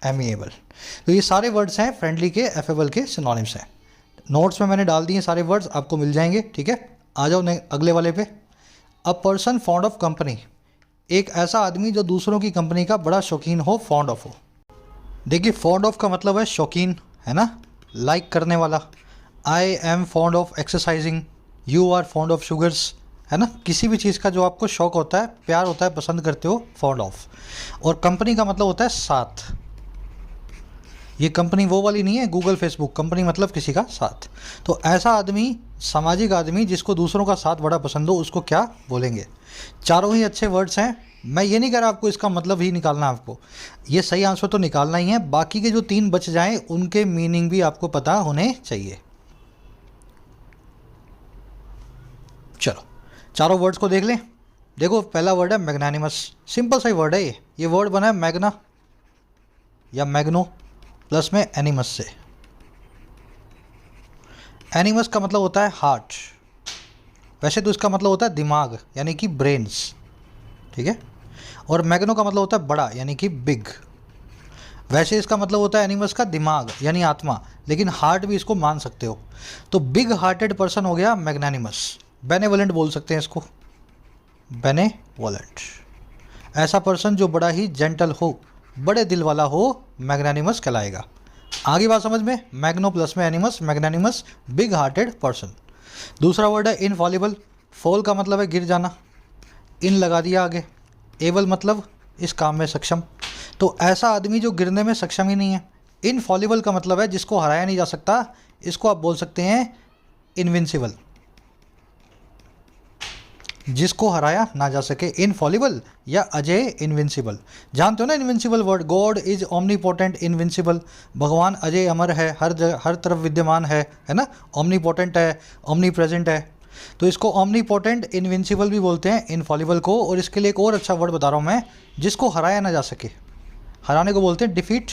एमिएबल। तो ये सारे वर्ड्स हैं फ्रेंडली के, एफेबल के सिनोनिम्स हैं। नोट्स में मैंने डाल दिए सारे वर्ड्स, आपको मिल जाएंगे, ठीक है। आ जाओ अगले वाले पे। A person fond of company, एक ऐसा आदमी जो दूसरों की कंपनी का बड़ा शौकीन हो, फॉन्ड ऑफ हो। देखिए फॉन्ड ऑफ का मतलब है शौकीन, है ना, लाइक करने वाला। I am fond of exercising, you are fond of sugars, है ना, किसी भी चीज़ का जो आपको शौक होता है, प्यार होता है, पसंद करते हो, फॉन्ड ऑफ। और कंपनी का मतलब होता है साथ। ये कंपनी वो वाली नहीं है गूगल फेसबुक, कंपनी मतलब किसी का साथ। तो ऐसा आदमी, सामाजिक आदमी जिसको दूसरों का साथ बड़ा पसंद हो, उसको क्या बोलेंगे? चारों ही अच्छे वर्ड्स हैं। मैं ये नहीं कह रहा आपको इसका मतलब ही निकालना, आपको ये सही आंसर तो निकालना ही है, बाकी के जो 3 बच जाएं उनके मीनिंग भी आपको पता होने चाहिए। चलो चारों वर्ड्स को देख लें। देखो पहला वर्ड है मैग्नानिमस, सिंपल सा ही वर्ड है ये वर्ड बना है मैग्ना या मैग्नो प्लस में एनिमस से। एनिमस का मतलब होता है हार्ट, वैसे तो इसका मतलब होता है दिमाग, यानी कि ब्रेन्स, ठीक है। और मैग्नो का मतलब होता है बड़ा यानी कि बिग। वैसे इसका मतलब होता है एनिमस का दिमाग यानी आत्मा, लेकिन हार्ट भी इसको मान सकते हो। तो बिग हार्टेड पर्सन हो गया मैग्नानिमस। बेनेवोलेंट बोल सकते हैं इसको, बेनेवोलेंट। ऐसा पर्सन जो बड़ा ही जेंटल हो, बड़े दिल वाला हो, मैग्नानिमस कहलाएगा। आगे बात समझ में, मैग्नो प्लस में एनिमस, मैग्नानिमस, बिग हार्टेड पर्सन। दूसरा वर्ड है इनफॉलिबल। फॉल का मतलब है गिर जाना, इन लगा दिया आगे। एबल मतलब इस काम में सक्षम। तो ऐसा आदमी जो गिरने में सक्षम ही नहीं है। इनफॉलिबल का मतलब है जिसको हराया नहीं जा सकता, इसको आप बोल सकते हैं इनविंसिबल, जिसको हराया ना जा सके, इनफॉलिबल या अजय, इनविंसिबल। जानते हो ना invincible word, God is omnipotent invincible. भगवान अजय अमर है, हर जगह हर तरफ विद्यमान है ना। ओमनीपोटेंट है, ओमनी प्रेजेंट है। तो इसको ओमनीपोटेंट इनविंसिबल भी बोलते हैं, इनफॉलिबल को। और इसके लिए एक और अच्छा वर्ड बता रहा हूँ मैं, जिसको हराया ना जा सके, हराने को बोलते हैं डिफीट।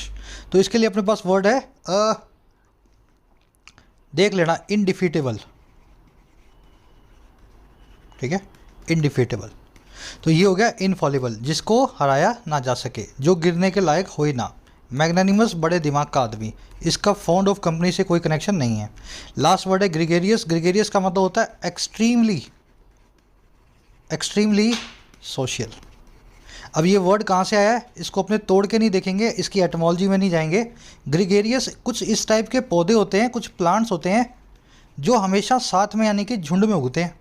तो इसके लिए अपने पास वर्ड है देख लेना, इनडिफीटेबल। ठीक है, इनडिफीटेबल। तो ये हो गया इनफॉलिबल, जिसको हराया ना जा सके, जो गिरने के लायक हो ही ना। मैग्नानिमस, बड़े दिमाग का आदमी। इसका फाउंड ऑफ कंपनी से कोई कनेक्शन नहीं है। लास्ट वर्ड है ग्रिगेरियस। ग्रिगेरियस का मतलब होता है एक्सट्रीमली, एक्सट्रीमली सोशल। अब ये वर्ड कहाँ से आया है, इसको अपने तोड़ के नहीं देखेंगे, इसकी एटमोलॉजी में नहीं जाएंगे। ग्रिगेरियस कुछ इस टाइप के पौधे होते हैं, कुछ प्लांट्स होते हैं जो हमेशा साथ में यानी कि झुंड में उगते हैं।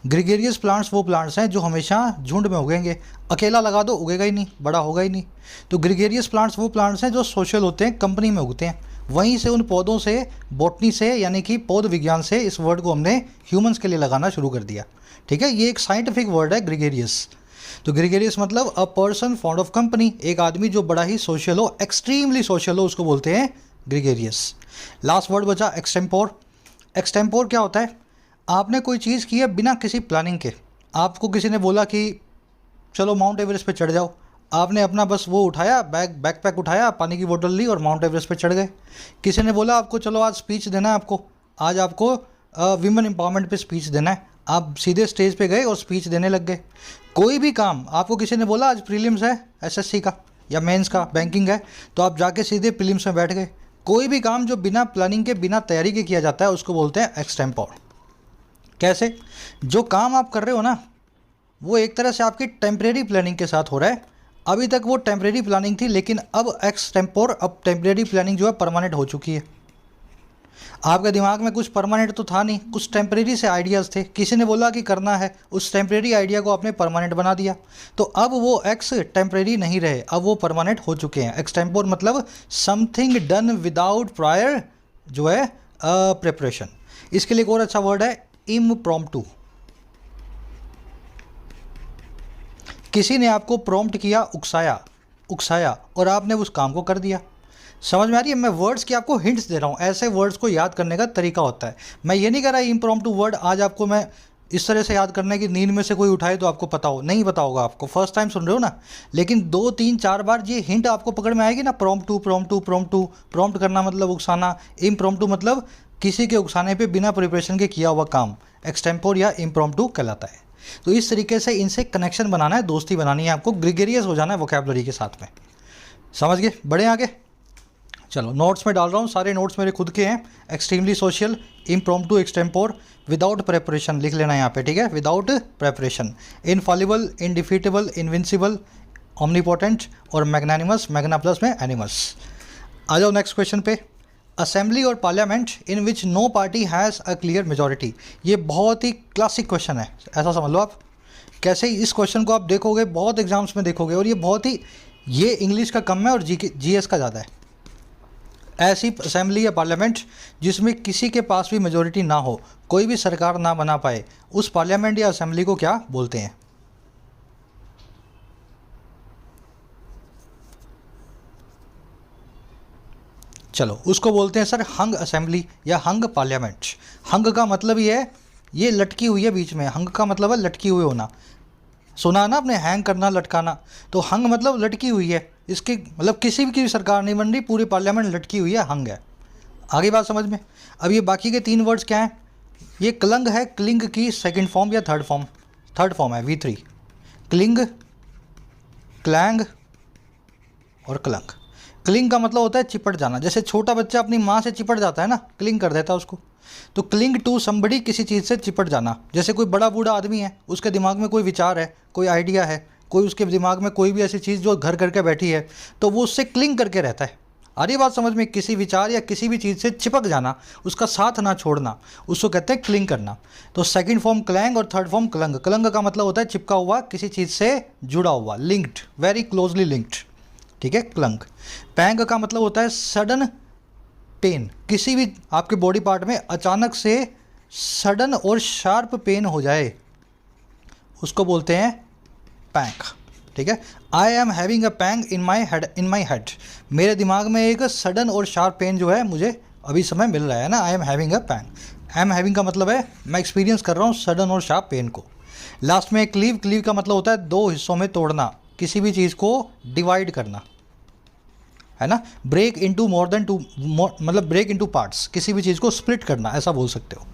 ग्रिगेरियस प्लांट्स वो प्लांट्स हैं जो हमेशा झुंड में उगेंगे। अकेला लगा दो उगेगा ही नहीं, बड़ा होगा ही नहीं। तो ग्रिगेरियस प्लांट्स वो प्लांट्स हैं जो सोशल होते हैं, कंपनी में उगते हैं। वहीं से उन पौधों से, बॉटनी से यानी कि पौध विज्ञान से, इस वर्ड को हमने ह्यूमंस के लिए लगाना शुरू कर दिया। ठीक है, ये एक साइंटिफिक वर्ड है ग्रिगेरियस। तो ग्रिगेरियस मतलब a person fond of company, एक आदमी जो बड़ा ही सोशल हो, एक्सट्रीमली सोशल हो, उसको बोलते हैं ग्रिगेरियस। लास्ट वर्ड बचा एक्सटेम्पोर। एक्सटेम्पोर क्या होता है, आपने कोई चीज़ की है बिना किसी प्लानिंग के। आपको किसी ने बोला कि चलो माउंट एवरेस्ट पे चढ़ जाओ, आपने अपना बस वो उठाया, बैकपैक उठाया, पानी की बोतल ली और माउंट एवरेस्ट पे चढ़ गए। किसी ने बोला आपको चलो आज स्पीच देना है, आपको आज आपको विमेन एम्पावरमेंट पे स्पीच देना है, आप सीधे स्टेज पे गए और स्पीच देने लग गए। कोई भी काम आपको किसी ने बोला आज प्रीलिम्स है एसएससी का या मेंस का, बैंकिंग है, तो आप जाके सीधे प्रीलिम्स में बैठ गए। कोई भी काम जो बिना प्लानिंग के, बिना तैयारी के किया जाता है, उसको बोलते हैं एक्सटेम्पोर। कैसे, जो काम आप कर रहे हो ना, वो एक तरह से आपकी टेम्परेरी प्लानिंग के साथ हो रहा है। अभी तक वो टेम्परेरी प्लानिंग थी, लेकिन अब एक्सटेम्पोर, अब टेम्परेरी प्लानिंग जो है परमानेंट हो चुकी है। आपके दिमाग में कुछ परमानेंट तो था नहीं, कुछ टेम्परेरी से आइडियाज़ थे, किसी ने बोला कि करना है, उस टेम्परेरी आइडिया को आपने परमानेंट बना दिया। तो अब वो एक्स टेम्परेरी नहीं रहे, अब वो परमानेंट हो चुके हैं। एक्सटेम्पोर मतलब समथिंग डन विदाउट प्रायर जो है प्रिपरेशन। इसके लिए एक और अच्छा वर्ड है इम्प्रॉम्प्टू। किसी ने आपको प्रॉम्प्ट किया, उकसाया और आपने उस काम को कर दिया। समझ में आ रही है, मैं वर्ड्स की आपको हिंट्स दे रहा हूँ, ऐसे वर्ड्स को याद करने का तरीका होता है। मैं ये नहीं कह रहा इम्प्रॉम्प्टू वर्ड आज आपको मैं इस तरह से याद करना है कि नींद में से कोई उठाए तो आपको पता हो, नहीं पता होगा आपको, फर्स्ट टाइम सुन रहे हो ना। लेकिन 2 3 4 बार ये हिंट आपको पकड़ में आएगी ना, प्रॉम्प्टू प्रॉम्प्टू प्रॉम्प्टू। प्रॉम्प्ट करना मतलब उकसाना, इम्प्रॉम्प्टू मतलब किसी के उकसाने पे बिना प्रिपरेशन के किया हुआ काम एक्सटेम्पोर या इम्प्रॉम्प्टू कहलाता है। तो इस तरीके से इनसे कनेक्शन बनाना है, दोस्ती बनानी है आपको, ग्रिगेरियस हो जाना है वोकैबुलरी के साथ में। समझ गए, बढ़े आगे। चलो नोट्स में डाल रहा हूँ, सारे नोट्स मेरे खुद के हैं। Extremely social, impromptu, extempore, without preparation लिख लेना यहाँ पे, ठीक है, without preparation. Infallible, indefeatable, invincible, omnipotent और मैग्नानिमस, मैग्ना प्लस में एनिमस। आ जाओ नेक्स्ट क्वेश्चन पे। असेंबली और parliament in which no party has a clear majority. ये बहुत ही क्लासिक क्वेश्चन है, ऐसा समझ लो आप। कैसे इस क्वेश्चन को आप देखोगे, बहुत एग्जाम्स में देखोगे, और ये बहुत ही, ये इंग्लिश का कम है और जीएस का ज़्यादा है। ऐसी असेंबली या पार्लियामेंट जिसमें किसी के पास भी मेजॉरिटी ना हो, कोई भी सरकार ना बना पाए, उस पार्लियामेंट या असेंबली को क्या बोलते हैं? चलो उसको बोलते हैं सर हंग असेंबली या हंग पार्लियामेंट। हंग का मतलब ये है, ये लटकी हुई है बीच में, हंग का मतलब है लटकी हुए होना। सुना ना आपने, हैंग करना, लटकाना, तो हंग मतलब लटकी हुई है। इसके मतलब किसी की भी सरकार नहीं बन रही, पूरी पार्लियामेंट लटकी हुई है, हंग है। आगे बात समझ में। अब ये बाकी के 3 वर्ड्स क्या हैं? ये क्लंग है, क्लिंग की सेकंड फॉर्म या थर्ड फॉर्म है, V3। क्लिंग, क्लैंग और क्लंग। क्लिंग का मतलब होता है चिपट जाना, जैसे छोटा बच्चा अपनी माँ से चिपट जाता है ना, क्लिंग कर देता है उसको। तो क्लिंग टू समबडी, किसी चीज़ से चिपट जाना। जैसे कोई बड़ा बूढ़ा आदमी है, उसके दिमाग में कोई विचार है, कोई आइडिया है, कोई उसके दिमाग में कोई भी ऐसी चीज़ जो घर करके बैठी है, तो वो उससे क्लिंग करके रहता है। आ रही बात समझ में? किसी विचार या किसी भी चीज़ से चिपक जाना, उसका साथ ना छोड़ना, उसको कहते हैं क्लिंग करना। तो सेकंड फॉर्म क्लैंग और थर्ड फॉर्म क्लंग। क्लंग का मतलब होता है चिपका हुआ, किसी चीज़ से जुड़ा हुआ, लिंक्ड, वेरी क्लोजली लिंक्ड, ठीक है, क्लंग। पैंग का मतलब होता है सडन पेन, किसी भी आपके बॉडी पार्ट में अचानक से सडन और शार्प पेन हो जाए, उसको बोलते हैं पैंग, ठीक है। I am having a pang in my head, मेरे दिमाग में एक सडन और शार्प पेन जो है मुझे अभी समय मिल रहा है ना, I am having a pang. I am having का मतलब है मैं एक्सपीरियंस कर रहा हूँ सडन और शार्प पेन को। लास्ट में क्लीव, क्लीव का मतलब होता है दो हिस्सों में तोड़ना, किसी भी चीज़ को डिवाइड करना, है ना। Break into more than two, मतलब ब्रेक इनटू पार्ट्स, किसी भी चीज़ को स्प्लिट करना, ऐसा बोल सकते हो,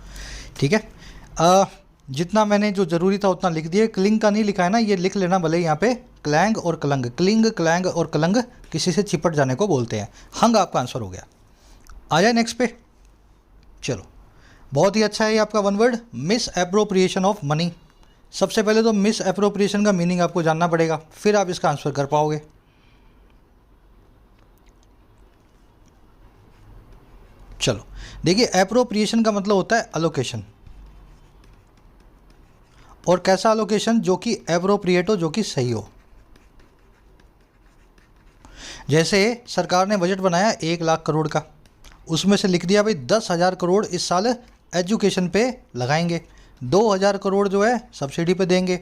ठीक है। जितना मैंने जो ज़रूरी था उतना लिख दिया। क्लिंग का नहीं लिखा है ना, ये लिख लेना भले यहाँ पे, क्लैंग और क्लंग। क्लिंग, क्लैंग और क्लंग किसी से चिपट जाने को बोलते हैं। हंग आपका आंसर हो गया। आ जाए नेक्स्ट पे, चलो। बहुत ही अच्छा है ये आपका one word, miss appropriation of money. सबसे पहले तो मिस एप्रोप्रिएशन का मीनिंग आपको जानना पड़ेगा, फिर आप इसका आंसर कर पाओगे। चलो देखिए, एप्रोप्रिएशन का मतलब होता है अलोकेशन, और कैसा अलोकेशन? जो कि एप्रोप्रिएट हो, जो कि सही हो। जैसे सरकार ने बजट बनाया 1 लाख करोड़ का, उसमें से लिख दिया भाई 10,000 करोड़ इस साल एजुकेशन पे लगाएंगे, 2,000 करोड़ जो है सब्सिडी पे देंगे,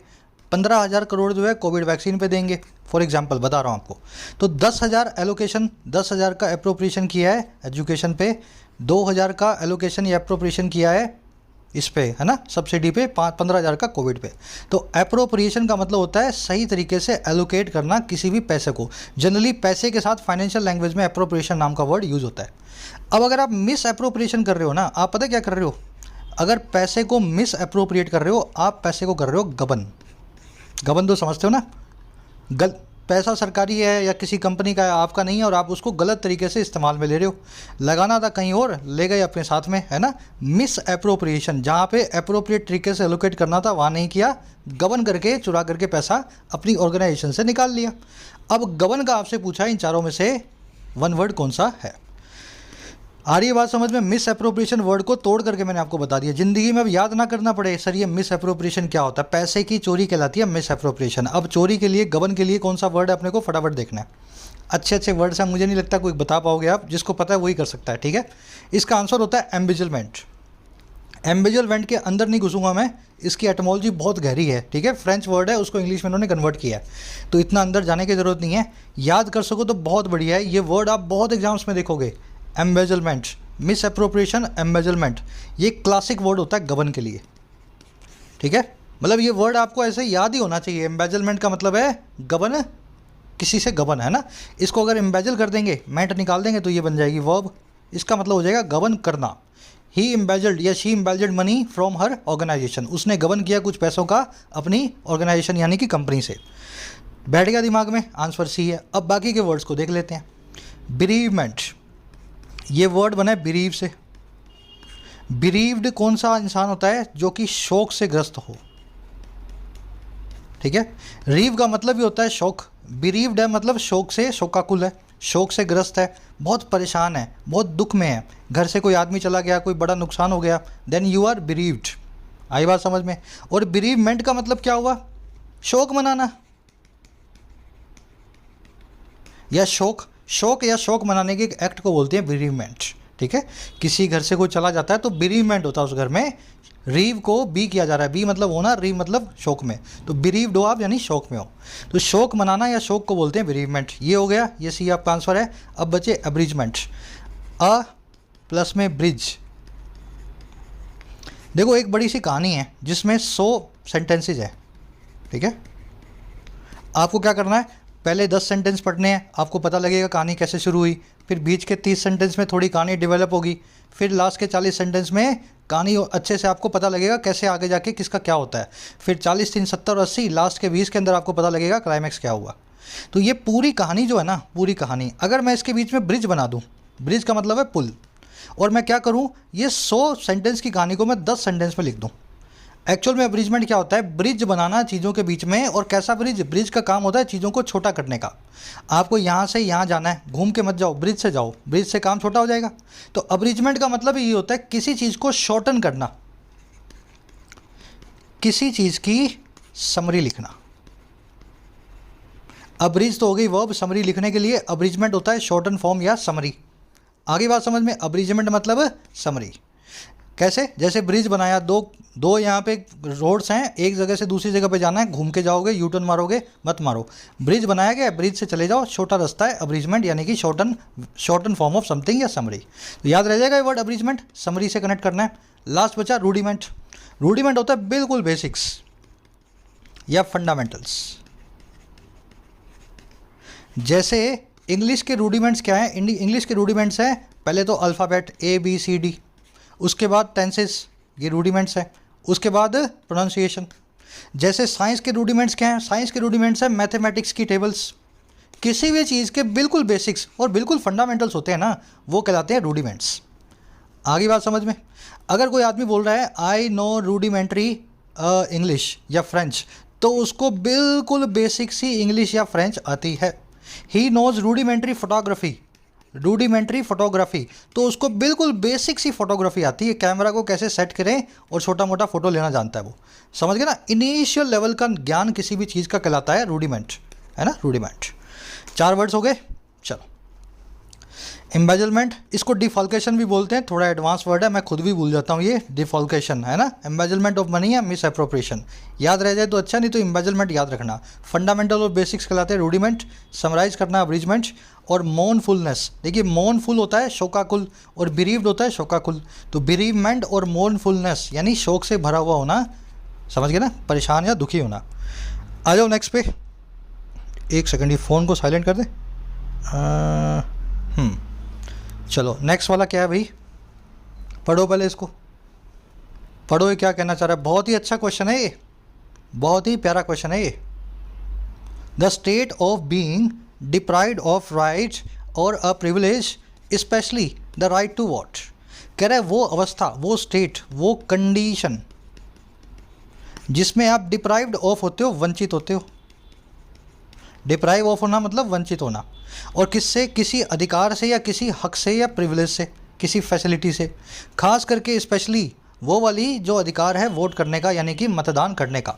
15,000 करोड़ जो है कोविड वैक्सीन पे देंगे, फॉर एग्जांपल बता रहा हूँ आपको। तो 10,000 एलोकेशन, 10,000 का अप्रोप्रिएशन किया है एजुकेशन पे, 2,000 का एलोकेशन या अप्रोप्रिएशन किया है इस पे, है ना, सब्सिडी पे, 15,000 का कोविड पे। तो अप्रोप्रिएशन का मतलब होता है सही तरीके से एलोकेट करना किसी भी पैसे को। जनरली पैसे के साथ फाइनेंशियल लैंग्वेज में अप्रोप्रिएशन नाम का वर्ड यूज़ होता है। अब अगर आप मिस अप्रोप्रिएशन कर रहे हो ना, आप पता क्या कर रहे हो? अगर पैसे को मिस अप्रोप्रिएट कर रहे हो, आप पैसे को कर रहे हो गबन। गबन तो समझते हो ना, पैसा सरकारी है या किसी कंपनी का है, आपका नहीं है, और आप उसको गलत तरीके से इस्तेमाल में ले रहे हो। लगाना था कहीं और, ले गए अपने साथ में, है ना। मिस एप्रोप्रिएशन, जहाँ पे एप्रोप्रिएट तरीके से एलोकेट करना था वहाँ नहीं किया, गबन करके, चुरा करके पैसा अपनी ऑर्गेनाइजेशन से निकाल लिया। अब गबन का आपसे पूछा इन चारों में से वन वर्ड कौन सा है? आ रही है बात समझ में? मिस एप्रोप्रिएशन वर्ड को तोड़ करके मैंने आपको बता दिया, ज़िंदगी में अब याद ना करना पड़े सर ये मिस एप्रोप्रिएशन क्या होता है। पैसे की चोरी कहलाती है मिस एप्रोप्रिएशन। अब चोरी के लिए, गबन के लिए कौन सा वर्ड है अपने को फटाफट देखना है। अच्छे अच्छे वर्ड्स हैं, मुझे नहीं लगता कोई बता पाओगे आप, जिसको पता है वही कर सकता है, ठीक है। इसका आंसर होता है एम्बिजलमेंट। एम्बिजलमेंट के अंदर नहीं घुसूंगा मैं, इसकी एटमोलॉजी बहुत गहरी है, ठीक है। फ्रेंच वर्ड है, उसको इंग्लिश में उन्होंने कन्वर्ट किया है, तो इतना अंदर जाने की ज़रूरत नहीं है। याद कर सको तो बहुत बढ़िया है। ये वर्ड आप बहुत एग्जाम्स में देखोगे, एम्बेजलमेंट, मिस एप्रोप्रिएशन, एम्बेजलमेंट, ये क्लासिक वर्ड होता है गबन के लिए, ठीक है। मतलब ये वर्ड आपको ऐसे याद ही होना चाहिए। एम्बेजलमेंट का मतलब है गबन, किसी से गबन, है ना। इसको अगर एम्बेजल कर देंगे, मेंट निकाल देंगे, तो ये बन जाएगी वर्ब। इसका मतलब हो जाएगा गबन करना। ही एम्बेजल्ड या she embezzled money from her organization, उसने गबन किया कुछ पैसों का अपनी ऑर्गेनाइजेशन यानी कि कंपनी से। बैठ गया दिमाग में, आंसर सी है। अब बाकी के वर्ड्स को देख लेते हैं। बिरीवमेंट, ये वर्ड बना है बिरीव से। बिरीव्ड कौन सा इंसान होता है? जो कि शोक से ग्रस्त हो, ठीक है। रीव का मतलब भी होता है शोक। बिरीव्ड है मतलब शोक से, शोकाकुल है, शोक से ग्रस्त है, बहुत परेशान है, बहुत दुख में है। घर से कोई आदमी चला गया, कोई बड़ा नुकसान हो गया, देन यू आर बिरीव्ड। आई बात समझ में? और बिरीवमेंट का मतलब क्या हुआ? शोक मनाना या शोक या शोक मनाने के एक एक्ट को बोलते हैं बिरीवमेंट, ठीक है। किसी घर से कोई चला जाता है तो बिरीवमेंट होता है उस घर में। रीव को बी किया जा रहा है, बी मतलब होना, रीव मतलब शोक में, तो बिरीव्ड हो आप यानी शोक में हो। तो शोक मनाना या शोक को बोलते हैं बिरीवमेंट। ये हो गया, ये सी आपका आंसर है। अब बचे अब्रिजमेंट, अ प्लस में ब्रिज। देखो एक बड़ी सी कहानी है जिसमें 100 सेंटेंसेज है, ठीक है। आपको क्या करना है? पहले 10 सेंटेंस पढ़ने हैं, आपको पता लगेगा कहानी कैसे शुरू हुई, फिर बीच के 30 सेंटेंस में थोड़ी कहानी डेवलप होगी, फिर लास्ट के 40 सेंटेंस में कहानी अच्छे से आपको पता लगेगा कैसे आगे जाके किसका क्या होता है, फिर 40, 30, 70 और 80 लास्ट के 20 के अंदर आपको पता लगेगा क्लाइमैक्स क्या हुआ। तो ये पूरी कहानी जो है ना, पूरी कहानी अगर मैं इसके बीच में ब्रिज बना दूँ, ब्रिज का मतलब है पुल, और मैं क्या करूँ, ये 100 सेंटेंस की कहानी को मैं 10 सेंटेंस में लिख दूँ। एक्चुअल में ब्रिजमेंट क्या होता है, ब्रिज बनाना चीज़ों के बीच में। और कैसा ब्रिज, ब्रिज का काम होता है चीज़ों को छोटा करने का। आपको यहाँ से यहाँ जाना है, घूम के मत जाओ, ब्रिज से जाओ, ब्रिज से काम छोटा हो जाएगा। तो अब्रिजमेंट का मतलब ये होता है किसी चीज़ को शॉर्टन करना, किसी चीज़ की समरी लिखना। अब्रिज तो हो गई वर्ब, समरी लिखने के लिए अब्रिजमेंट होता है शॉर्टन फॉर्म या समरी। आगे बात समझ में, अब्रिजमेंट मतलब समरी। कैसे, जैसे ब्रिज बनाया, दो यहाँ पे रोड्स हैं, एक जगह से दूसरी जगह पे जाना है, घूम के जाओगे, यू टर्न मारोगे, मत मारो। ब्रिज बनाया गया, ब्रिज से चले जाओ, छोटा रास्ता है, अब्रिजमेंट यानी कि शॉर्टन फॉर्म ऑफ समथिंग या समरी। तो याद रह जाएगा ये वर्ड अब्रिजमेंट, समरी से कनेक्ट करना है। लास्ट बचा रूडिमेंट। रूडिमेंट होता है बिल्कुल बेसिक्स या फंडामेंटल्स। जैसे इंग्लिश के रूडिमेंट्स क्या है, इंग्लिश के रूडिमेंट्स हैं पहले तो अल्फ़ाबेट ABCD, उसके बाद टेंसेस, ये रूडिमेंट्स हैं, उसके बाद प्रोनाउंसिएशन। जैसे साइंस के रूडिमेंट्स क्या हैं, साइंस के रूडिमेंट्स हैं मैथमेटिक्स की टेबल्स। किसी भी चीज़ के बिल्कुल बेसिक्स और बिल्कुल फंडामेंटल्स होते हैं ना, वो कहलाते हैं रूडिमेंट्स। आगे बात समझ में, अगर कोई आदमी बोल रहा है आई नो रूडिमेंट्री इंग्लिश या फ्रेंच, तो उसको बिल्कुल बेसिक सी इंग्लिश या फ्रेंच आती है। He knows rudimentary photography, rudimentary photography, तो उसको बिल्कुल बेसिक सी फोटोग्राफी आती है, कैमरा को कैसे सेट करें और छोटा मोटा फोटो लेना जानता है वो। समझ गए ना, इनिशियल लेवल का ज्ञान किसी भी चीज़ का कहलाता है रूडिमेंट, है ना, रूडिमेंट। 4 वर्ड्स हो गए। चलो, एम्बेजलमेंट, इसको डिफॉल्केशन भी बोलते हैं, थोड़ा एडवांस वर्ड है, मैं खुद भी भूल जाता हूँ ये डिफॉल्केशन, है ना। एम्बेजलमेंट ऑफ मनी या मिस अप्रोप्रिएशन, याद रह जाए तो अच्छा, नहीं तो एम्बेजलमेंट याद रखना। फंडामेंटल और बेसिक्स कहलाते हैं रूडिमेंट, समराइज करना अब्रिजमेंट। और मोर्नफुलनेस, देखिए मोर्नफुल होता है शोकाकुल और बिरीव्ड होता है शोकाकुल, तो बिरीवमेंट और मोर्नफुलनेस यानी शोक से भरा हुआ होना, समझ गए ना, परेशान या दुखी होना। आ जाओ नेक्स्ट पे। एक सेकंड, ये फ़ोन को साइलेंट कर दे। चलो नेक्स्ट वाला क्या है भाई, पढ़ो पहले इसको, पढ़ो ये क्या कहना चाह रहा है। बहुत ही अच्छा क्वेश्चन है ये, बहुत ही प्यारा क्वेश्चन है ये। The state of being deprived of right और a privilege, especially the right to vote. कह रहा है वो अवस्था, वो स्टेट, वो कंडीशन जिसमें आप डिप्राइव्ड ऑफ होते हो, वंचित होते हो। डिप्राइव ऑफ होना मतलब वंचित होना, और किससे, किसी अधिकार से या किसी हक से या प्रिविलेज से, किसी फैसिलिटी से। खास करके स्पेशली वो वाली जो अधिकार है वोट करने का, यानी कि मतदान करने का।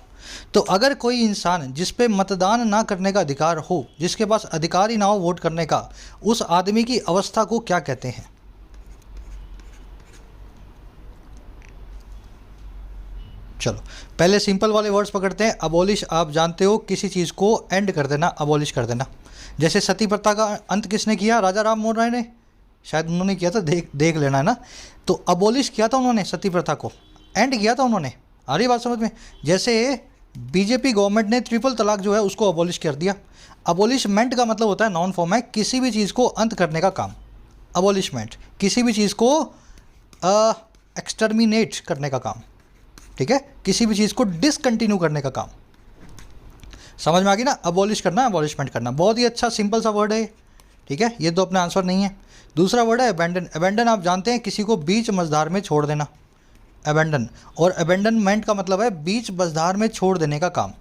तो अगर कोई इंसान जिस पे मतदान ना करने का अधिकार हो, जिसके पास अधिकार ही ना हो वोट करने का, उस आदमी की अवस्था को क्या कहते हैं। चलो पहले सिंपल वाले वर्ड्स पकड़ते हैं। अबॉलिश, आप जानते हो किसी चीज़ को एंड कर देना, अबॉलिश कर देना। जैसे सती प्रथा का अंत किसने किया, राजा राम मोहन राय ने, शायद उन्होंने किया था, देख लेना, है ना। तो अबॉलिश किया था उन्होंने, सती प्रथा को एंड किया था उन्होंने। आ रही बात समझ में। जैसे बीजेपी गवर्नमेंट ने ट्रिपल तलाक जो है उसको अबॉलिश कर दिया। अबॉलिशमेंट का मतलब होता है नाउन फॉर्म है, किसी भी चीज़ को अंत करने का काम। अबॉलिशमेंट, किसी भी चीज़ को एक्सटर्मिनेट करने का काम, ठीक है, किसी भी चीज़ को डिसकंटिन्यू करने का काम। समझ में आ गई ना, अबॉलिश करना, अबॉलिशमेंट करना। बहुत ही अच्छा सिंपल सा वर्ड है, ठीक है। ये तो अपना आंसर नहीं है। दूसरा वर्ड है अबेंडन। अबेंडन आप जानते हैं किसी को बीच मझधार में छोड़ देना, अबेंडन। और अबेंडनमेंट का मतलब है बीच मझधार में छोड़ देने का काम।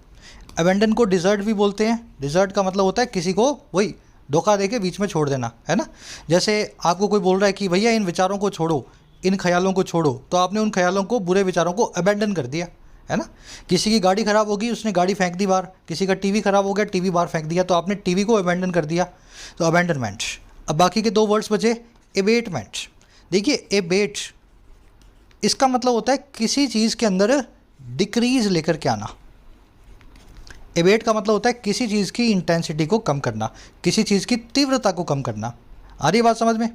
अबेंडन को डिजर्ट भी बोलते हैं। डिजर्ट का मतलब होता है किसी को वही धोखा देके बीच में छोड़ देना, है ना। जैसे आपको कोई बोल रहा है कि भैया इन विचारों को छोड़ो, इन ख्यालों को छोड़ो, तो आपने उन ख्यालों को, बुरे विचारों को अबेंडन कर दिया, है ना। किसी की गाड़ी ख़राब होगी, उसने गाड़ी फेंक दी बाहर। किसी का टीवी ख़राब हो गया, टीवी बाहर फेंक दिया, तो आपने टीवी को अबेंडन कर दिया, तो अबेंडनमेंट। अब बाकी के 2 वर्ड्स बचे, एबेटमेंट। देखिए एबेट, इसका मतलब होता है किसी चीज़ के अंदर डिक्रीज लेकर के आना। एबेट का मतलब होता है किसी चीज़ की इंटेंसिटी को कम करना, किसी चीज़ की तीव्रता को कम करना। आ रही बात समझ में।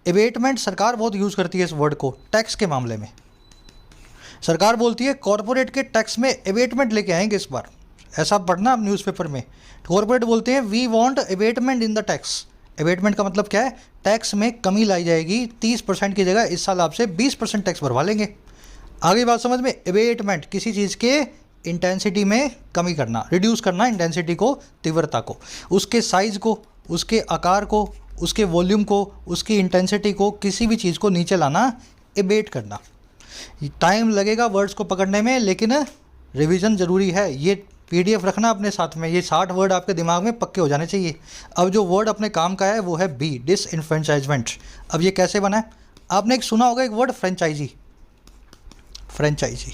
एबेटमेंट सरकार बहुत यूज़ करती है इस वर्ड को टैक्स के मामले में। सरकार बोलती है कॉरपोरेट के टैक्स में एबेटमेंट लेके आएंगे इस बार, ऐसा पढ़ना आप न्यूज़पेपर में। कॉरपोरेट बोलते हैं we want abatement in the tax. Abatement का मतलब क्या है? टैक्स में कमी लाई जाएगी, 30% की जगह इस साल आपसे 20% टैक्स भरवा लेंगे। आगे बात समझ में? अबेटमेंट किसी चीज़ के इंटेंसिटी में कमी करना, रिड्यूस करना इंटेंसिटी को, तीव्रता को, उसके साइज़ को, उसके आकार को, उसके वॉल्यूम को, उसकी इंटेंसिटी को, किसी भी चीज़ को नीचे लाना, एबेट करना। टाइम लगेगा वर्ड्स को पकड़ने में, लेकिन रिवीजन ज़रूरी है। ये पीडीएफ रखना अपने साथ में, ये 60 वर्ड आपके दिमाग में पक्के हो जाने चाहिए। अब जो वर्ड अपने काम का है वो है बी, डिसइनफ्रेंचाइजमेंट। अब ये कैसे बना है? आपने एक सुना होगा एक वर्ड फ्रेंचाइजी, फ्रेंचाइजी,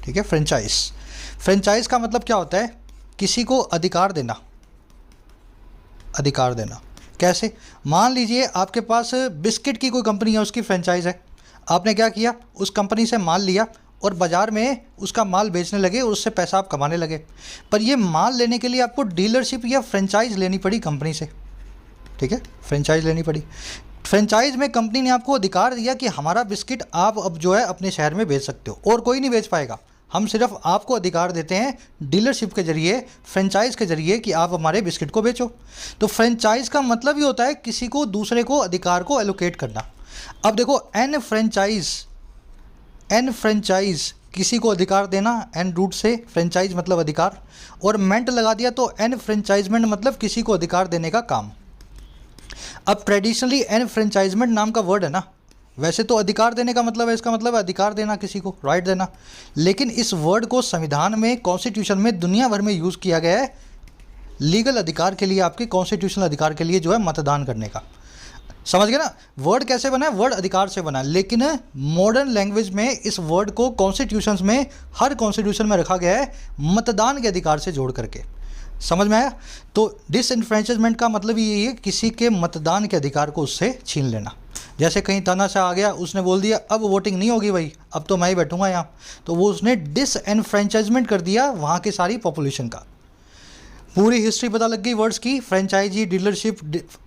ठीक है, फ्रेंचाइज। फ्रेंचाइज का मतलब क्या होता है? किसी को अधिकार देना, अधिकार देना। कैसे? मान लीजिए आपके पास बिस्किट की कोई कंपनी है, उसकी फ्रेंचाइज है। आपने क्या किया? उस कंपनी से माल लिया और बाज़ार में उसका माल बेचने लगे और उससे पैसा आप कमाने लगे। पर ये माल लेने के लिए आपको डीलरशिप या फ्रेंचाइज लेनी पड़ी कंपनी से, ठीक है, फ्रेंचाइज लेनी पड़ी। फ्रेंचाइज में कंपनी ने आपको अधिकार दिया कि हमारा बिस्किट आप अब जो है अपने शहर में बेच सकते हो और कोई नहीं बेच पाएगा। हम सिर्फ आपको अधिकार देते हैं डीलरशिप के जरिए, फ्रेंचाइज के जरिए, कि आप हमारे बिस्किट को बेचो। तो फ्रेंचाइज का मतलब ही होता है किसी को, दूसरे को अधिकार को एलोकेट करना। अब देखो, एन फ्रेंचाइज किसी को अधिकार देना, एन रूट से, फ्रेंचाइज मतलब अधिकार, और मेंट लगा दिया तो एन फ्रेंचाइजमेंट मतलब किसी को अधिकार देने का काम। अब ट्रेडिशनली एन फ्रेंचाइजमेंट नाम का वर्ड है ना, वैसे तो अधिकार देने का मतलब है, इसका मतलब है अधिकार देना, किसी को राइट देना, लेकिन इस वर्ड को संविधान में, कॉन्स्टिट्यूशन में, दुनिया भर में यूज़ किया गया है लीगल अधिकार के लिए, आपके कॉन्स्टिट्यूशनल अधिकार के लिए, जो है मतदान करने का। समझ गए ना? वर्ड कैसे बना है? वर्ड अधिकार से बना, लेकिन मॉडर्न लैंग्वेज में इस वर्ड को कॉन्स्टिट्यूशन में, हर कॉन्स्टिट्यूशन में रखा गया है मतदान के अधिकार से जोड़ करके। समझ में आया? तो डिसइनफ्रेंचाइजमेंट का मतलब यही है किसी के मतदान के अधिकार को उससे छीन लेना। जैसे कहीं तानाशाह आ गया, उसने बोल दिया अब वोटिंग नहीं होगी भाई, अब तो मैं ही बैठूंगा यहाँ, तो वो उसने डिसएनफ्रेंचाइजमेंट कर दिया वहाँ की सारी पॉपुलेशन का। पूरी हिस्ट्री पता लग गई वर्ड्स की, फ्रेंचाइजी, डीलरशिप,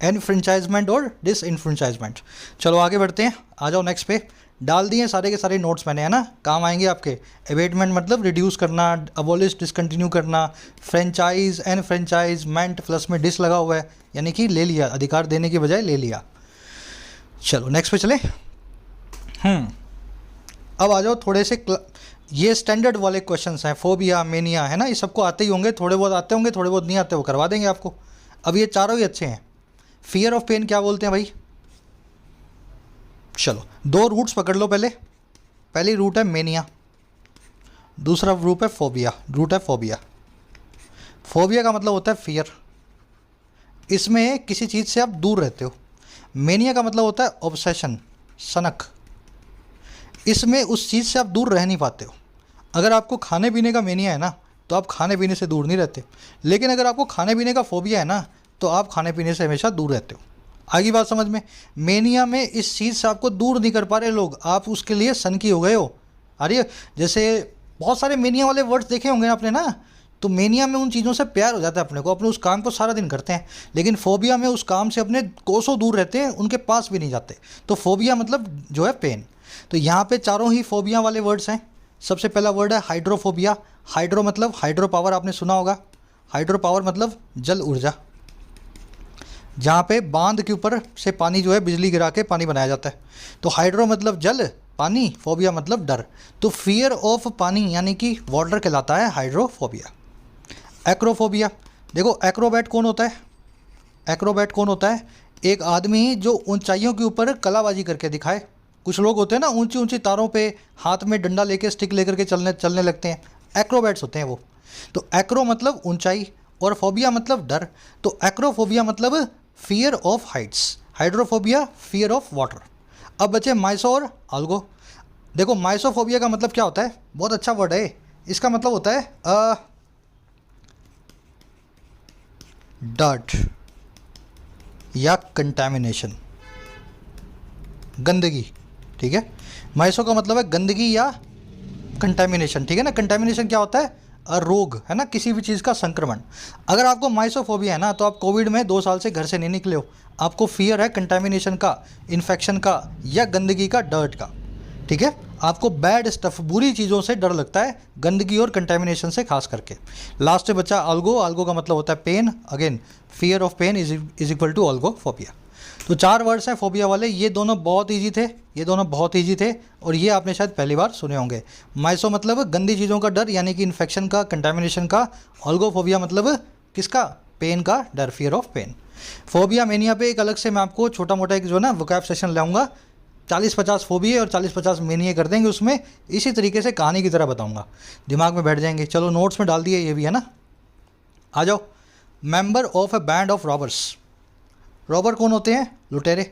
एनफ्रेंचाइजमेंट और डिसइनफ्रेंचाइजमेंट। चलो आगे बढ़ते हैं, आ जाओ नेक्स्ट पे। डाल दिए सारे के सारे नोट्स मैंने, है ना, काम आएंगे आपके। एबेटमेंट मतलब रिड्यूस करना, अबॉलिश, डिसकंटिन्यू करना, फ्रेंचाइज, एनफ्रेंचाइजमेंट प्लस में डिस लगा हुआ है, यानी कि ले लिया, अधिकार देने की बजाय ले लिया। चलो नेक्स्ट पे चले। अब आ जाओ थोड़े से ये स्टैंडर्ड वाले क्वेश्चंस हैं, फोबिया, मेनिया, है ना, ये सबको आते ही होंगे, थोड़े बहुत आते होंगे, थोड़े बहुत नहीं आते, वो करवा देंगे आपको। अब ये चारों ही अच्छे हैं। फियर ऑफ पेन क्या बोलते हैं भाई? चलो 2 रूट्स पकड़ लो पहले। पहली रूट है मेनिया, दूसरा रूट है फोबिया। फोबिया का मतलब होता है फियर, इसमें किसी चीज़ से आप दूर रहते हो। मेनिया का मतलब होता है ऑब्सेशन, सनक, इसमें उस चीज़ से आप दूर रह नहीं पाते हो। अगर आपको खाने पीने का मेनिया है ना, तो आप खाने पीने से दूर नहीं रहते, लेकिन अगर आपको खाने पीने का फोबिया है ना, तो आप खाने पीने से हमेशा दूर रहते हो। आगे बात समझ में? मेनिया में इस चीज़ से आपको दूर नहीं कर पा रहे लोग, आप उसके लिए सनकी हो गए हो। अरे जैसे बहुत सारे मेनिया वाले वर्ड्स देखे होंगे आपने ना, तो मेनिया में उन चीज़ों से प्यार हो जाता है अपने को, अपने उस काम को सारा दिन करते हैं, लेकिन फोबिया में उस काम से अपने कोसों दूर रहते हैं, उनके पास भी नहीं जाते। तो फोबिया मतलब जो है पेन। तो यहाँ पे चारों ही फोबिया वाले वर्ड्स हैं। सबसे पहला वर्ड है हाइड्रोफोबिया। हाइड्रो मतलब हाइड्रो पावर, आपने सुना होगा। हाइड्रो पावर मतलब जल ऊर्जा, जहाँ पे बांध के ऊपर से पानी जो है बिजली गिरा के पानी बनाया जाता है। तो हाइड्रो मतलब जल, पानी, फोबिया मतलब डर। तो फियर ऑफ पानी यानी कि वाटर कहलाता है हाइड्रोफोबिया। एक्रोफोबिया, देखो एक्रोबैट कौन होता है? एक्रोबैट कौन होता है? एक आदमी जो ऊंचाइयों के ऊपर कलाबाजी करके दिखाए। कुछ लोग होते हैं ना ऊंची ऊंची तारों पे हाथ में डंडा लेके, स्टिक लेकर के चलने लगते हैं, एक्रोबैट्स होते हैं वो। तो एक्रो मतलब ऊंचाई और फोबिया मतलब डर। तो एक्रोफोबिया मतलब fear of Heights, hydrophobia fear of water. अब बचे माइसो और आल्गो। देखो माइसोफोबिया का मतलब क्या होता है? बहुत अच्छा वर्ड है, इसका मतलब होता है डर्ट या कंटामिनेशन, गंदगी, ठीक है। माइसो का मतलब है गंदगी या कंटामिनेशन, ठीक है ना। कंटामिनेशन क्या होता है? रोग, है ना, किसी भी चीज़ का संक्रमण। अगर आपको माइसोफोबिया है ना, तो आप कोविड में 2 साल से घर से नहीं निकले हो, आपको फियर है कंटामिनेशन का, इन्फेक्शन का या गंदगी का, डर्ट का, ठीक है, आपको बैड स्टफ, बुरी चीज़ों से डर लगता है, गंदगी और कंटेमिनेशन से खास करके। लास्ट में बचा अल्गो। अल्गो का मतलब होता है pain. Again fear of pain is equal to algophobia. तो 4 वर्ड्स हैं फोबिया वाले। ये दोनों बहुत ईजी थे, ये दोनों बहुत ईजी थे और ये आपने शायद पहली बार सुने होंगे। माइसो मतलब गंदी चीज़ों का डर, यानी कि इन्फेक्शन का, कंटेमिनेशन का। अल्गोफोबिया मतलब किसका? पेन का डर, fear of pain. Phobia mania पे एक अलग से मैं आपको छोटा मोटा एक जो है ना वोकैब सेशन लाऊंगा। 40-50 फोबिया और 40-50 मेनिया कर देंगे उसमें, इसी तरीके से कहानी की तरह बताऊंगा, दिमाग में बैठ जाएंगे। चलो नोट्स में डाल दिए ये भी, है ना। आ जाओ। Member of a band of robbers. Robber कौन होते हैं? लुटेरे।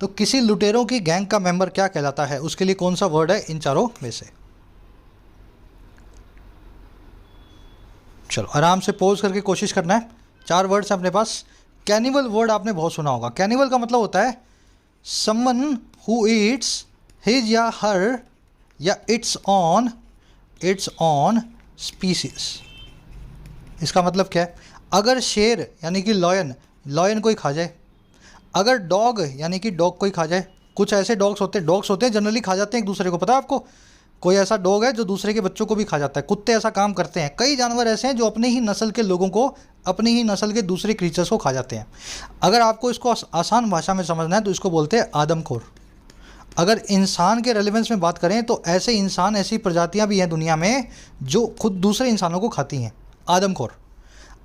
तो किसी लुटेरों की गैंग का मेंबर क्या कहलाता है? उसके लिए कौन सा वर्ड है इन चारों में से? चलो आराम से पोज करके कोशिश करना है। 4 वर्ड्स हैं अपने पास। कैनिवल वर्ड आपने बहुत सुना होगा। कैनिवल का मतलब होता है समवन हु ईट्स हिज या हर या इट्स ऑन स्पीसीज। इसका मतलब क्या है? अगर शेर यानी कि लॉयन कोई खा जाए, अगर डॉग यानी कि डॉग कोई खा जाए। कुछ ऐसे डॉग्स होते हैं जनरली खा जाते हैं एक दूसरे को, पता है आपको? कोई ऐसा डॉग है जो दूसरे के बच्चों को भी खा जाता है। कुत्ते ऐसा काम करते हैं। कई जानवर ऐसे हैं जो अपनी ही नस्ल के लोगों को, अपनी ही नस्ल के दूसरे क्रीचर्स को खा जाते हैं। अगर आपको इसको आसान भाषा में समझना है तो इसको बोलते हैं आदमखोर। अगर इंसान के रेलेवेंस में बात करें तो ऐसे इंसान, ऐसी प्रजातियां भी हैं दुनिया में जो खुद दूसरे इंसानों को खाती हैं। आदमखोर।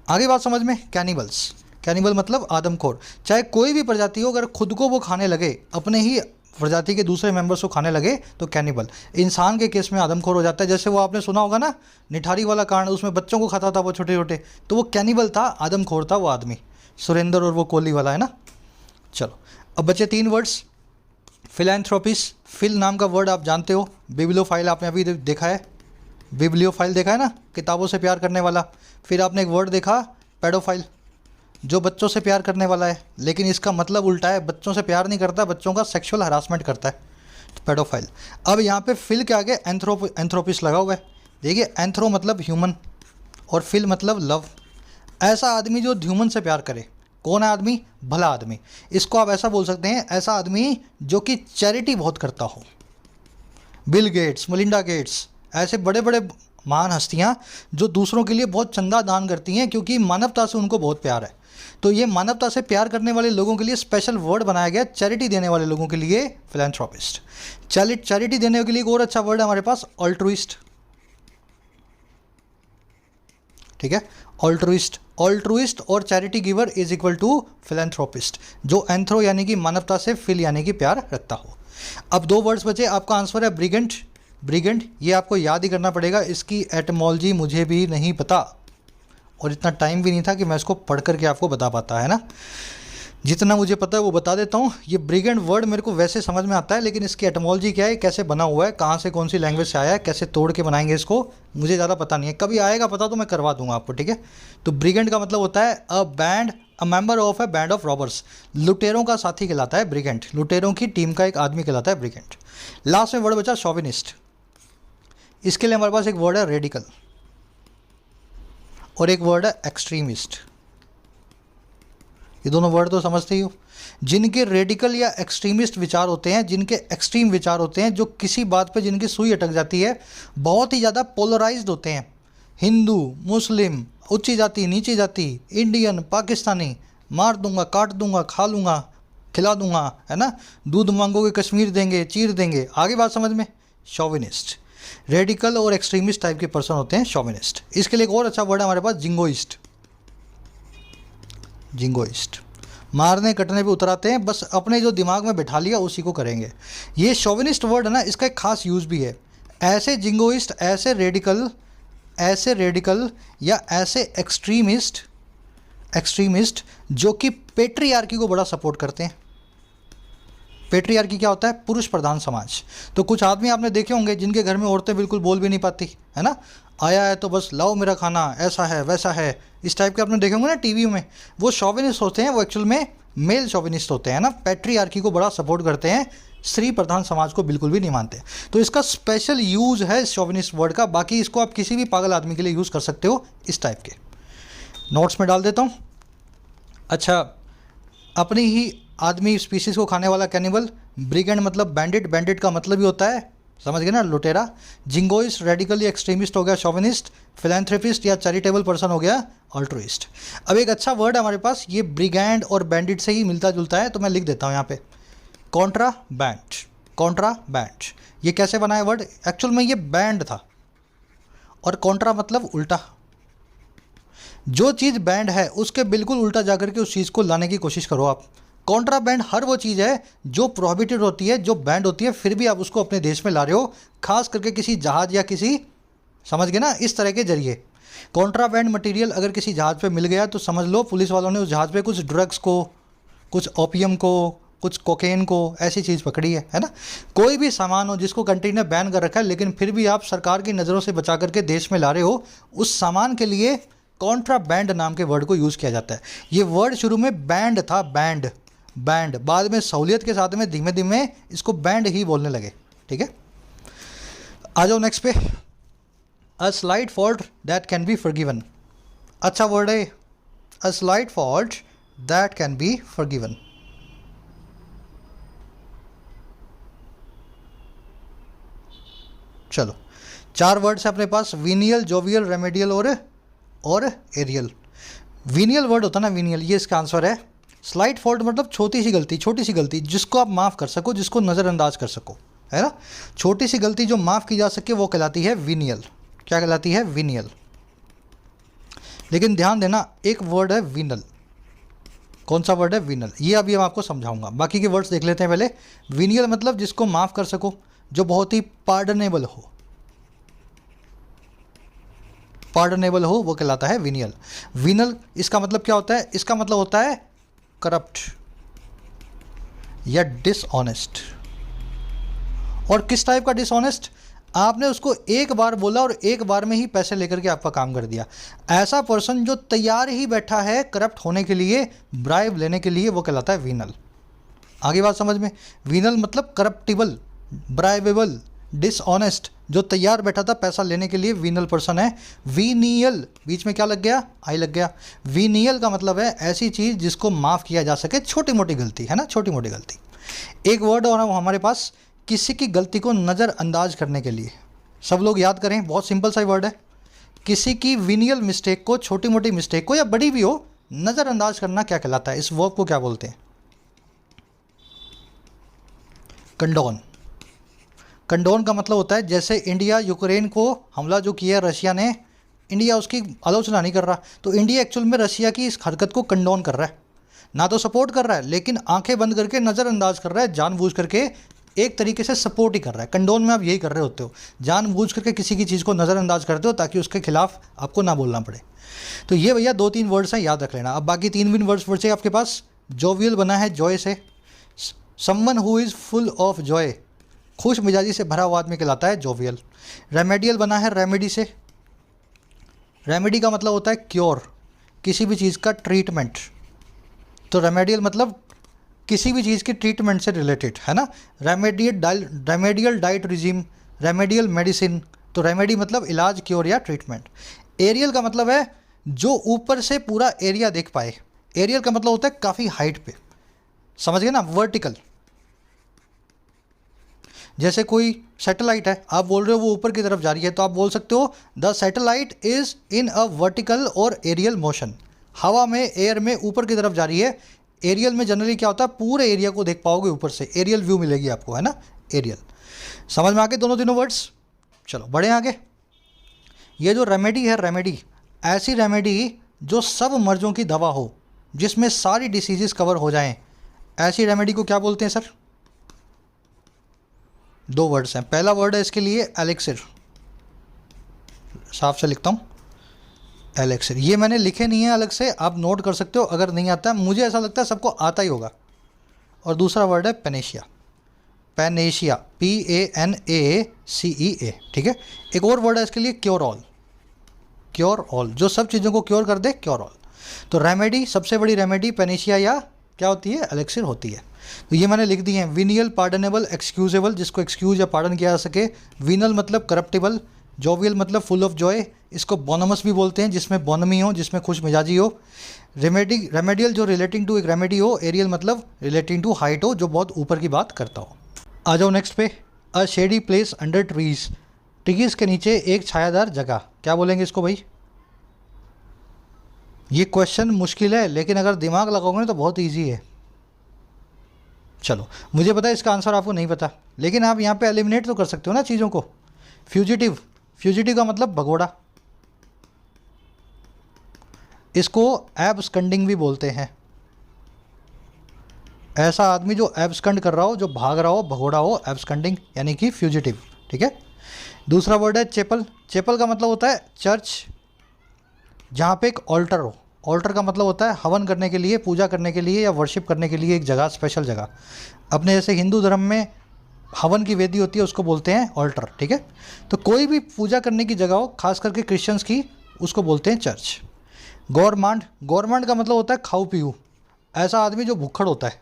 आगे बात समझ में। कैनिबल्स। कैनिबल मतलब आदमखोर। चाहे कोई भी प्रजाति हो, अगर खुद को वो खाने लगे, अपने ही प्रजाति के दूसरे मेंबर्स को खाने लगे, तो कैनिबल। इंसान के केस में आदमखोर हो जाता है। जैसे वो आपने सुना होगा ना निठारी वाला कांड, उसमें बच्चों को खाता था वो छोटे छोटे, तो वो कैनिबल था, आदमखोर था वो आदमी। सुरेंद्र और वो कोहली वाला, है ना। चलो अब बचे 3 वर्ड्स। फिलैंथ्रोपिस्ट। फिल नाम का वर्ड आप जानते हो। बिब्लियोफाइल आपने अभी देखा है, बिब्लियोफाइल देखा है ना, किताबों से प्यार करने वाला। फिर आपने एक वर्ड देखा पेडोफाइल, जो बच्चों से प्यार करने वाला है, लेकिन इसका मतलब उल्टा है, बच्चों से प्यार नहीं करता, बच्चों का सेक्सुअल हरासमेंट करता है, तो पेडोफाइल। अब यहाँ पे फिल के आगे एंथ्रोपिस्ट लगा हुआ है। देखिए एंथ्रो मतलब ह्यूमन और फिल मतलब लव। ऐसा आदमी जो ह्यूमन से प्यार करे। कौन है आदमी? भला आदमी। इसको आप ऐसा बोल सकते हैं, ऐसा आदमी जो कि चैरिटी बहुत करता हो। बिल गेट्स, मेलिंडा गेट्स, ऐसे बड़े बड़े महान हस्तियाँ जो दूसरों के लिए बहुत चंदा दान करती हैं क्योंकि मानवता से उनको बहुत प्यार है। तो ये मानवता से प्यार करने वाले लोगों के लिए स्पेशल वर्ड बनाया गया, चैरिटी देने वाले लोगों के लिए फिलैंथ्रोपिस्ट। चैरिटी देने के लिए एक और अच्छा वर्ड है हमारे पास, ऑल्ट्रुइस्ट। ठीक है, ऑल्ट्रुइस्ट और charity giver is equal to philanthropist, जो एंथ्रो यानी कि मानवता से, फिल यानी कि प्यार रखता हो। अब 2 वर्ड्स बचे। आपका आंसर है ब्रिगेंट। ब्रिगेंट ये आपको याद ही करना पड़ेगा। इसकी एटमोलॉजी मुझे भी नहीं पता और इतना टाइम भी नहीं था कि मैं इसको पढ़ करके आपको बता पाता, है ना। जितना मुझे पता है वो बता देता हूँ। ये ब्रिगेंट वर्ड मेरे को वैसे समझ में आता है, लेकिन इसकी एटमोलॉजी क्या है, कैसे बना हुआ है, कहाँ से कौन सी लैंग्वेज से आया है, कैसे तोड़ के बनाएंगे इसको, मुझे ज़्यादा पता नहीं है। कभी आएगा पता तो मैं करवा दूंगा आपको, ठीक है। तो ब्रिगेंट का मतलब होता है a member of a band of robbers. लुटेरों का साथी कहलाता है ब्रिगेंट। लुटेरों की टीम का एक आदमी कहलाता है ब्रिगेंट। लास्ट में वर्ड बचा शॉविनिस्ट। इसके लिए हमारे पास एक वर्ड है रेडिकल और एक वर्ड है एक्सट्रीमिस्ट। ये दोनों वर्ड तो समझते ही हो। जिनके रेडिकल या एक्सट्रीमिस्ट विचार होते हैं, जिनके एक्सट्रीम विचार होते हैं, जो किसी बात पे जिनकी सुई अटक जाती है, बहुत ही ज़्यादा पोलराइज्ड होते हैं। हिंदू, मुस्लिम, ऊंची जाति, नीची जाति, इंडियन, पाकिस्तानी, मार दूंगा, काट दूंगा, खा लूँगा, खिला दूंगा, है ना। दूध मांगोगे कश्मीर देंगे, चीर देंगे। आगे बात समझ में। शॉविनिस्ट, रेडिकल और एक्सट्रीमिस्ट टाइप के पर्सन होते हैं शॉविनिस्ट। इसके लिए एक और अच्छा वर्ड है हमारे पास, जिंगोइस्ट। जिंगोइस्ट मारने कटने पे उतराते हैं, बस अपने जो दिमाग में बैठा लिया उसी को करेंगे। ये शॉविनिस्ट वर्ड है ना, इसका एक खास यूज़ भी है। ऐसे जिंगोइस्ट, ऐसे रेडिकल या ऐसे एक्सट्रीमिस्ट जो कि पेट्रियार्की को बड़ा सपोर्ट करते हैं। पेट्रियार्की क्या होता है? पुरुष प्रधान समाज। तो कुछ आदमी आपने देखे होंगे जिनके घर में औरतें बिल्कुल बोल भी नहीं पाती, है ना। आया है तो बस लाओ मेरा खाना, ऐसा है वैसा है, इस टाइप के आपने देखे होंगे ना टीवी में। वो शॉविनिस्ट होते हैं, वो एक्चुअल में मेल शॉविनिस्ट होते हैं ना। पेट्रियार्की को बड़ा सपोर्ट करते हैं, स्त्री प्रधान समाज को बिल्कुल भी नहीं मानते। तो इसका स्पेशल यूज़ है शॉविनिस्ट वर्ड का। बाकी इसको आप किसी भी पागल आदमी के लिए यूज़ कर सकते हो, इस टाइप के। नोट्स में डाल देता हूँ। अच्छा, अपनी ही आदमी स्पीसीज़ को खाने वाला कैनिबल। ब्रिगेंड मतलब बैंडिट। बैंडिट का मतलब ही होता है समझ गए ना, लुटेरा। जिंगोइस्ट रेडिकली एक्सट्रीमिस्ट हो गया शोविनिस्ट, फिलैंथ्रोपिस्ट या चैरिटेबल पर्सन हो गया ऑल्ट्रुइस्ट। अब एक अच्छा वर्ड है हमारे पास, ये ब्रिगैंड और बैंडिट से ही मिलता जुलता है, तो मैं लिख देता हूँ यहाँ पे कॉन्ट्रा बैंड। कॉन्ट्रा बैंड ये कैसे बना है वर्ड, एक्चुअल में ये बैंड था और कॉन्ट्रा मतलब उल्टा। जो चीज़ बैंड है उसके बिल्कुल उल्टा जाकर के उस चीज़ को लाने की कोशिश करो आप। कॉन्ट्राबैंड हर वो चीज़ है जो प्रोहिबिटेड होती है, जो बैंड होती है, फिर भी आप उसको अपने देश में ला रहे हो, खास करके किसी जहाज़ या किसी, समझ गए ना, इस तरह के जरिए। कॉन्ट्राबैंड मटेरियल अगर किसी जहाज़ पे मिल गया तो समझ लो पुलिस वालों ने उस जहाज़ पे कुछ ड्रग्स को, कुछ ओपियम को, कुछ कोकेन को, ऐसी चीज़ पकड़ी है ना। कोई भी सामान हो जिसको कंट्री ने बैन कर रखा है लेकिन फिर भी आप सरकार की नज़रों से बचा करके देश में ला रहे हो, उस सामान के लिए कॉन्ट्राबैंड नाम के वर्ड को यूज़ किया जाता है। ये वर्ड शुरू में बैंड था, बैंड बैंड, बाद में सहूलियत के साथ में धीमे धीमे इसको बैंड ही बोलने लगे। ठीक है, आ जाओ नेक्स्ट पे। A slight fault that can be forgiven. अच्छा वर्ड है, a slight fault that can be forgiven. चलो 4 वर्ड्स हैं अपने पास, वीनियल, जोवियल, रेमेडियल और एरियल। वीनियल वर्ड होता है ना, वीनियल, ये इसका आंसर है। स्लाइट फॉल्ट मतलब छोटी सी गलती जिसको आप माफ़ कर सको, जिसको नज़रअंदाज कर सको, है ना। छोटी सी गलती जो माफ़ की जा सके वो कहलाती है वीनियल। क्या कहलाती है, वीनियल। लेकिन ध्यान देना, एक वर्ड है वीनल। कौन सा वर्ड है, वीनल, ये अभी हम आपको समझाऊंगा। बाकी के वर्ड्स देख लेते हैं पहले। वीनियल मतलब जिसको माफ़ कर सको, जो बहुत ही पार्डनेबल हो, पार्डनेबल हो, वो कहलाता है वीनियल। वीनल इसका मतलब क्या होता है, इसका मतलब होता है करप्ट या डिसऑनेस्ट। और किस टाइप का डिसऑनेस्ट, आपने उसको एक बार बोला और एक बार में ही पैसे लेकर के आपका काम कर दिया। ऐसा पर्सन जो तैयार ही बैठा है करप्ट होने के लिए, ब्राइब लेने के लिए, वो कहलाता है वीनल। आगे बात समझ में। वीनल मतलब करप्टिबल, ब्राइबेबल, डिसऑनेस्ट, जो तैयार बैठा था पैसा लेने के लिए, वीनल पर्सन है। वीनियल, बीच में क्या लग गया, आई लग गया। वीनियल का मतलब है ऐसी चीज़ जिसको माफ़ किया जा सके, छोटी मोटी गलती, है ना, छोटी मोटी गलती। एक वर्ड और हमारे पास, किसी की गलती को नज़रअंदाज करने के लिए। सब लोग याद करें, बहुत सिंपल सा वर्ड है। किसी की वीनियल मिस्टेक को, छोटी मोटी मिस्टेक को या बड़ी भी हो, नज़रअंदाज करना क्या कहलाता है, इस वर्ब को क्या बोलते हैं, कंडोन। कंडोन का मतलब होता है जैसे इंडिया यूक्रेन को हमला जो किया रशिया ने, इंडिया उसकी आलोचना नहीं कर रहा, तो इंडिया एक्चुअल में रशिया की इस हरकत को कंडोन कर रहा है, ना तो सपोर्ट कर रहा है लेकिन आंखें बंद करके नज़रअंदाज कर रहा है, जानबूझ करके एक तरीके से सपोर्ट ही कर रहा है। कंडोन में आप यही कर रहे होते हो, जानबूझ करके किसी की चीज़ को नज़रअंदाज करते हो ताकि उसके खिलाफ आपको ना बोलना पड़े। तो ये भैया 2-3 वर्ड्स हैं, याद रख लेना। अब बाकी 3 वर्ड्स बचे आपके पास। जोवियल बना है जॉय से, someone who is full of Joy, खुश मिजाजी से भरा हुआ आदमी कहलाता है जोवियल। रेमेडियल बना है रेमेडी से, रेमेडी का मतलब होता है क्योर, किसी भी चीज़ का ट्रीटमेंट, तो रेमेडियल मतलब किसी भी चीज़ की ट्रीटमेंट से रिलेटेड, है ना। Remedial diet regime, remedial medicine, तो रेमेडी मतलब इलाज, क्योर या ट्रीटमेंट। एरियल का मतलब है जो ऊपर से पूरा एरिया देख पाए, एरियल का मतलब होता है काफ़ी हाइट पे, समझ गए ना, वर्टिकल। जैसे कोई सैटेलाइट है, आप बोल रहे हो वो ऊपर की तरफ जा रही है, तो आप बोल सकते हो the satellite is in a vertical और एरियल मोशन, हवा में, एयर में ऊपर की तरफ जा रही है। एरियल में जनरली क्या होता है, पूरे एरिया को देख पाओगे ऊपर से, एरियल व्यू मिलेगी आपको, है ना, एरियल। समझ में आ गए तीनों वर्ड्स। चलो बढ़े आगे। ये जो रेमेडी है, रेमेडी ऐसी रेमेडी जो सब मर्जों की दवा हो, जिसमें सारी डिसीजेस कवर हो जाएं, ऐसी रेमेडी को क्या बोलते हैं सर? 2 वर्ड्स हैं। पहला वर्ड है इसके लिए एलेक्सिर, साफ से लिखता हूँ एलेक्सिर, ये मैंने लिखे नहीं है अलग से, आप नोट कर सकते हो अगर नहीं आता है, मुझे ऐसा लगता है सबको आता ही होगा। और दूसरा वर्ड है पेनेशिया, पेनेशिया, PANACEA, ठीक है। एक और वर्ड है इसके लिए क्योर ऑल, क्योर ऑल, जो सब चीज़ों को क्योर कर दे, क्योर ऑल। तो रेमेडी, सबसे बड़ी रेमेडी पेनेशिया या क्या होती है, एलेक्सिर होती है। तो ये मैंने लिख दिए हैं। वीनियल, पार्डनेबल, एक्सक्यूजेबल, जिसको एक्सक्यूज या पार्डन किया जा सके। वीनल मतलब करप्टिबल, जोवियल मतलब फुल ऑफ जॉय, इसको बोनमस भी बोलते हैं, जिसमें बोनमी हो, जिसमें खुश मिजाजी हो। रेमेडियल जो रिलेटिंग टू एक रेमेडी हो। एरियल मतलब रिलेटिंग टू हाइट हो, जो बहुत ऊपर की बात करता हो। आ जाओ नेक्स्ट पे। अ shady place under trees, trees के नीचे एक छायादार जगह, क्या बोलेंगे इसको भाई? ये क्वेश्चन मुश्किल है लेकिन अगर दिमाग लगाओगे ना तो बहुत इजी है। चलो, मुझे पता है इसका आंसर आपको नहीं पता, लेकिन आप यहाँ पे एलिमिनेट तो कर सकते हो ना चीज़ों को। फ्यूजिटिव, फ्यूजिटिव का मतलब भगोड़ा, इसको एब्सकंडिंग भी बोलते हैं। ऐसा आदमी जो एब्सकंड कर रहा हो, जो भाग रहा हो, भगोड़ा हो, एब्सकंडिंग यानी कि फ्यूजिटिव। ठीक है। दूसरा वर्ड है चेपल। चेपल का मतलब होता है चर्च जहाँ पे एक ऑल्टर हो। ऑल्टर का मतलब होता है हवन करने के लिए, पूजा करने के लिए या वर्शिप करने के लिए एक जगह, स्पेशल जगह। अपने जैसे हिंदू धर्म में हवन की वेदी होती है, उसको बोलते हैं ऑल्टर। ठीक है। तो कोई भी पूजा करने की जगह हो, खास करके क्रिश्चियंस की, उसको बोलते हैं चर्च। गौरमांड, गौरमांड का मतलब होता है खाऊ पीऊ। ऐसा आदमी जो भुक्खड़ होता है,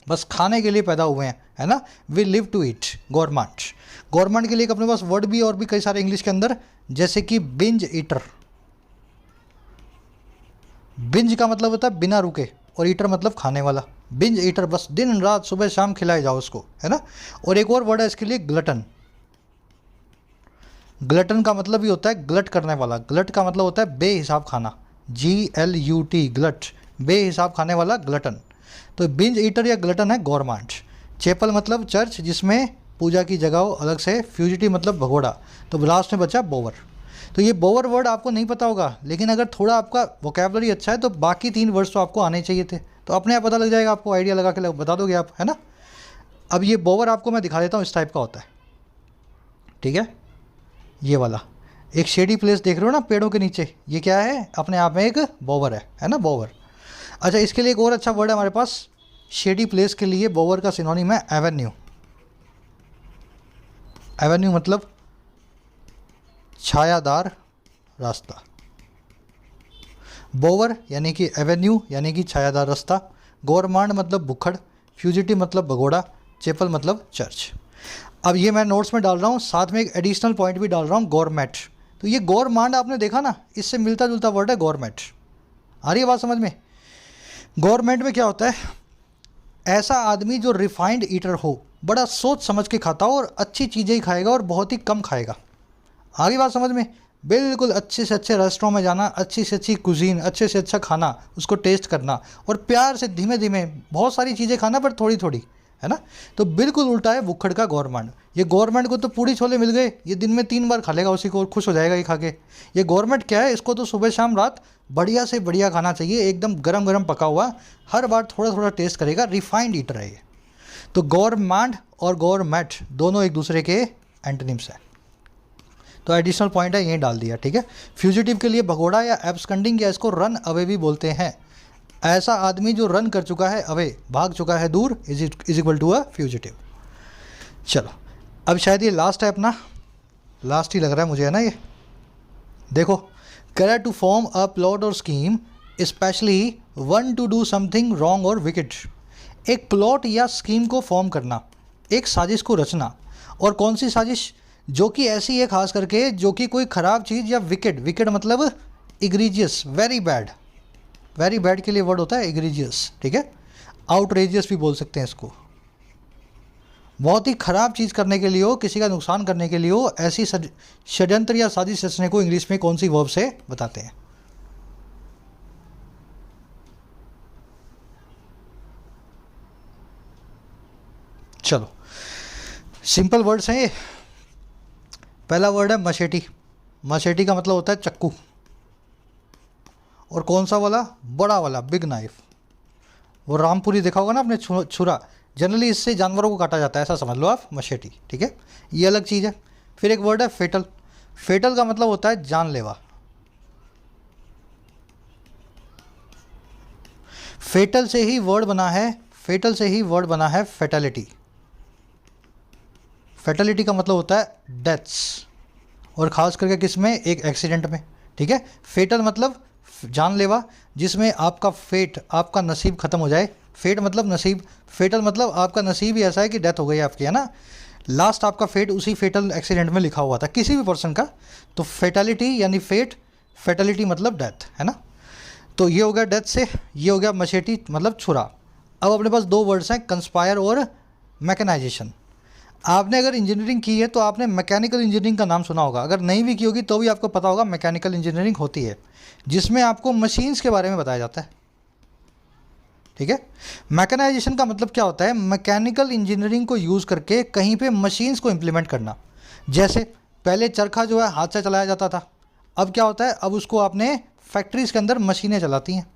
बस खाने के लिए पैदा हुए हैं, है ना। We live to eat, gourmand. Gourmand के लिए एक अपने पास वर्ड भी और भी कई सारे इंग्लिश के अंदर, जैसे कि बिंज ईटर। बिंज का मतलब होता है बिना रुके, और ईटर मतलब खाने वाला। बिंज ईटर, बस दिन रात सुबह शाम खिलाए जाओ उसको, है ना। और एक और वर्ड है इसके लिए, ग्लटन। ग्लटन का मतलब भी होता है ग्लट करने वाला। ग्लट का मतलब होता है बेहिसाब खाना, GLUT, ग्लट, बेहिसाब खाने वाला, ग्लटन। तो बिंज ईटर या ग्लटन है गौरमांड। चेपल मतलब चर्च जिसमें पूजा की जगह हो अलग से। फ्यूजिटिव मतलब भगोड़ा। तो लास्ट में बचा बोवर। तो ये बोवर वर्ड आपको नहीं पता होगा, लेकिन अगर थोड़ा आपका वोकैबुलरी अच्छा है तो बाकी 3 वर्ड्स तो आपको आने चाहिए थे, तो अपने आप पता लग जाएगा आपको, आइडिया लगा के बता दोगे आप, है ना। अब ये बोवर आपको मैं दिखा देता हूँ, इस टाइप का होता है। ठीक है। ये वाला एक शेडी प्लेस देख रहे हो ना पेड़ों के नीचे, ये क्या है? अपने आप में एक बोवर है ना, बोवर। अच्छा, इसके लिए एक और अच्छा वर्ड है हमारे पास शेडी प्लेस के लिए। बोवर का सिनोनिम है एवेन्यू। एवेन्यू मतलब छायादार रास्ता। बोवर यानी कि एवेन्यू यानी कि छायादार रास्ता। गौरमांड मतलब भुक्खड़। फ्यूजिटिव मतलब भगोड़ा। चेपल मतलब चर्च। अब ये मैं नोट्स में डाल रहा हूँ, साथ में एक एडिशनल पॉइंट भी डाल रहा हूँ, गौरमेट। तो ये गौरमांड आपने देखा ना, इससे मिलता जुलता वर्ड है गौरमेट। आ रही है बात समझ में? गौरमेंट में क्या होता है? ऐसा आदमी जो रिफाइंड ईटर हो, बड़ा सोच समझ के खाता हो और अच्छी चीज़ें ही खाएगा और बहुत ही कम खाएगा। आगे बात समझ में? बिल्कुल अच्छे से अच्छे रेस्टोरेंट में जाना, अच्छी से अच्छी कुजीन, अच्छे से अच्छा खाना, उसको टेस्ट करना, और प्यार से धीमे धीमे बहुत सारी चीज़ें खाना, पर थोड़ी थोड़ी, है ना। तो बिल्कुल उल्टा है भुक्खड़ का गवर्नमेंट। ये गवर्नमेंट को तो पूड़ी छोले मिल गए, ये दिन में 3 बार खा लेगा उसी को और खुश हो जाएगा ये खा के। ये गवर्नमेंट क्या है? इसको तो सुबह शाम रात बढ़िया से बढ़िया खाना चाहिए, एकदम गरम गरम पका हुआ, हर बार थोड़ा थोड़ा टेस्ट करेगा। रिफाइंड ईटर है ये। तो गवर्नमेंट और गवर्नमेंट दोनों एक दूसरे के एंटोनिम्स हैं। तो एडिशनल पॉइंट है, यहीं डाल दिया। ठीक है। फ्यूजिटिव के लिए भगोड़ा या एब्सकंडिंग, या इसको रन अवे भी बोलते हैं। ऐसा आदमी जो रन कर चुका है, अवे, भाग चुका है दूर, is equal to a fugitive. चलो, अब शायद ये लास्ट है अपना, लास्ट ही लग रहा है मुझे, है ना। ये देखो, correct to form a plot और scheme, especially one to do something wrong और विकेट। एक प्लॉट या स्कीम को फॉर्म करना, एक साजिश को रचना। और कौन सी साजिश? जो कि ऐसी है खास करके जो कि कोई ख़राब चीज़, या विकेट, विकेट मतलब egregious, very bad. Very bad के लिए वर्ड होता है इग्रीजियस। ठीक है। आउटरेजियस भी बोल सकते हैं इसको। बहुत ही ख़राब चीज़ करने के लिए हो, किसी का नुकसान करने के लिए हो, ऐसी षड्यंत्र या साजिश रचने को इंग्लिश में कौन सी वर्ब से बताते हैं? चलो, सिंपल वर्ड्स हैं ये। पहला वर्ड है मशेटी। मशेटी का मतलब होता है चक्कू। और कौन सा वाला? बड़ा वाला, बिग नाइफ। वो रामपुरी देखा होगा ना आपने, छुरा। जनरली इससे जानवरों को काटा जाता है, ऐसा समझ लो आप, मशेटी। ठीक है। ये अलग चीज़ है। फिर एक वर्ड है फेटल। फेटल का मतलब होता है जानलेवा। फेटल से ही वर्ड बना है, फेटल से ही वर्ड बना है फेटलिटी। फेटलिटी का मतलब होता है डेथ्स, और ख़ास करके किस में? एक एक्सीडेंट में। ठीक है। फेटल मतलब जानलेवा, जिसमें आपका फेट, आपका नसीब ख़त्म हो जाए। फेट मतलब नसीब, फेटल मतलब आपका नसीब ही ऐसा है कि डेथ हो गई आपकी, है ना। लास्ट आपका फेट उसी फेटल एक्सीडेंट में लिखा हुआ था किसी भी पर्सन का। तो फेटलिटी यानी फेट, फेटलिटी मतलब डेथ, है ना। तो ये हो गया डेथ से, ये हो गया मशेटी मतलब छुरा। अब अपने पास 2 वर्ड्स हैं, कंस्पायर और मैकेनाइजेशन। आपने अगर इंजीनियरिंग की है तो आपने मैकेनिकल इंजीनियरिंग का नाम सुना होगा, अगर नहीं भी की होगी तो भी आपको पता होगा मैकेनिकल इंजीनियरिंग होती है, जिसमें आपको मशीन्स के बारे में बताया जाता है। ठीक है, मैकेनाइजेशन का मतलब क्या होता है? मैकेनिकल इंजीनियरिंग को यूज़ करके कहीं पे मशीन्स को इम्प्लीमेंट करना। जैसे पहले चरखा जो है हाथ से चलाया जाता था, अब क्या होता है, अब उसको आपने फैक्ट्रीज़ के अंदर मशीनें चलाती हैं।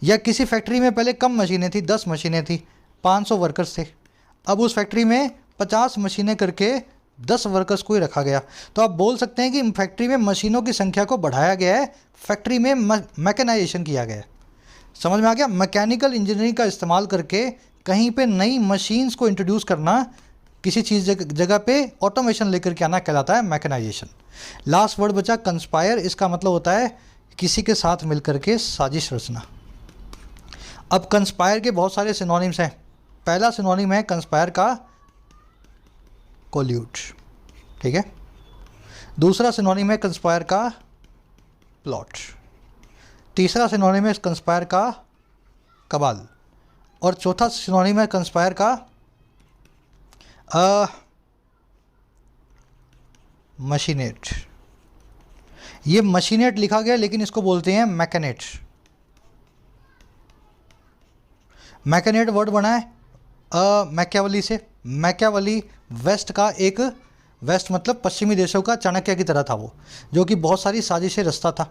या किसी फैक्ट्री में पहले कम मशीनें थी, 10 मशीनें थी, 500 वर्कर्स थे, अब उस फैक्ट्री में 50 मशीनें करके 10 वर्कर्स को ही रखा गया। तो आप बोल सकते हैं कि फैक्ट्री में मशीनों की संख्या को बढ़ाया गया है, फैक्ट्री में मैकेनाइजेशन किया गया है। समझ में आ गया? मैकेनिकल इंजीनियरिंग का इस्तेमाल करके कहीं पे नई मशीन्स को इंट्रोड्यूस करना, किसी चीज़ जगह पे ऑटोमेशन लेकर के आना कहलाता है मैकेनाइजेशन। लास्ट वर्ड बचा कंस्पायर, इसका मतलब होता है किसी के साथ मिलकर के साजिश रचना। अब कंस्पायर के बहुत सारे सिनोनिम्स हैं। पहला सिनोनिम है कंस्पायर का कोल्यूट, ठीक है। दूसरा सिनोनिम है कंस्पायर का प्लॉट। तीसरा सिनोनिम है कंस्पायर का कबाल। और चौथा सिनोनिम है कंस्पायर का मशीनेट। ये मशीनेट लिखा गया लेकिन इसको बोलते हैं मैकेनेट। मैकेनेट वर्ड बना है मैकियावेली से। मैकियावेली वेस्ट का एक, वेस्ट मतलब पश्चिमी देशों का चाणक्य की तरह था वो, जो कि बहुत सारी साजिशें रचता था।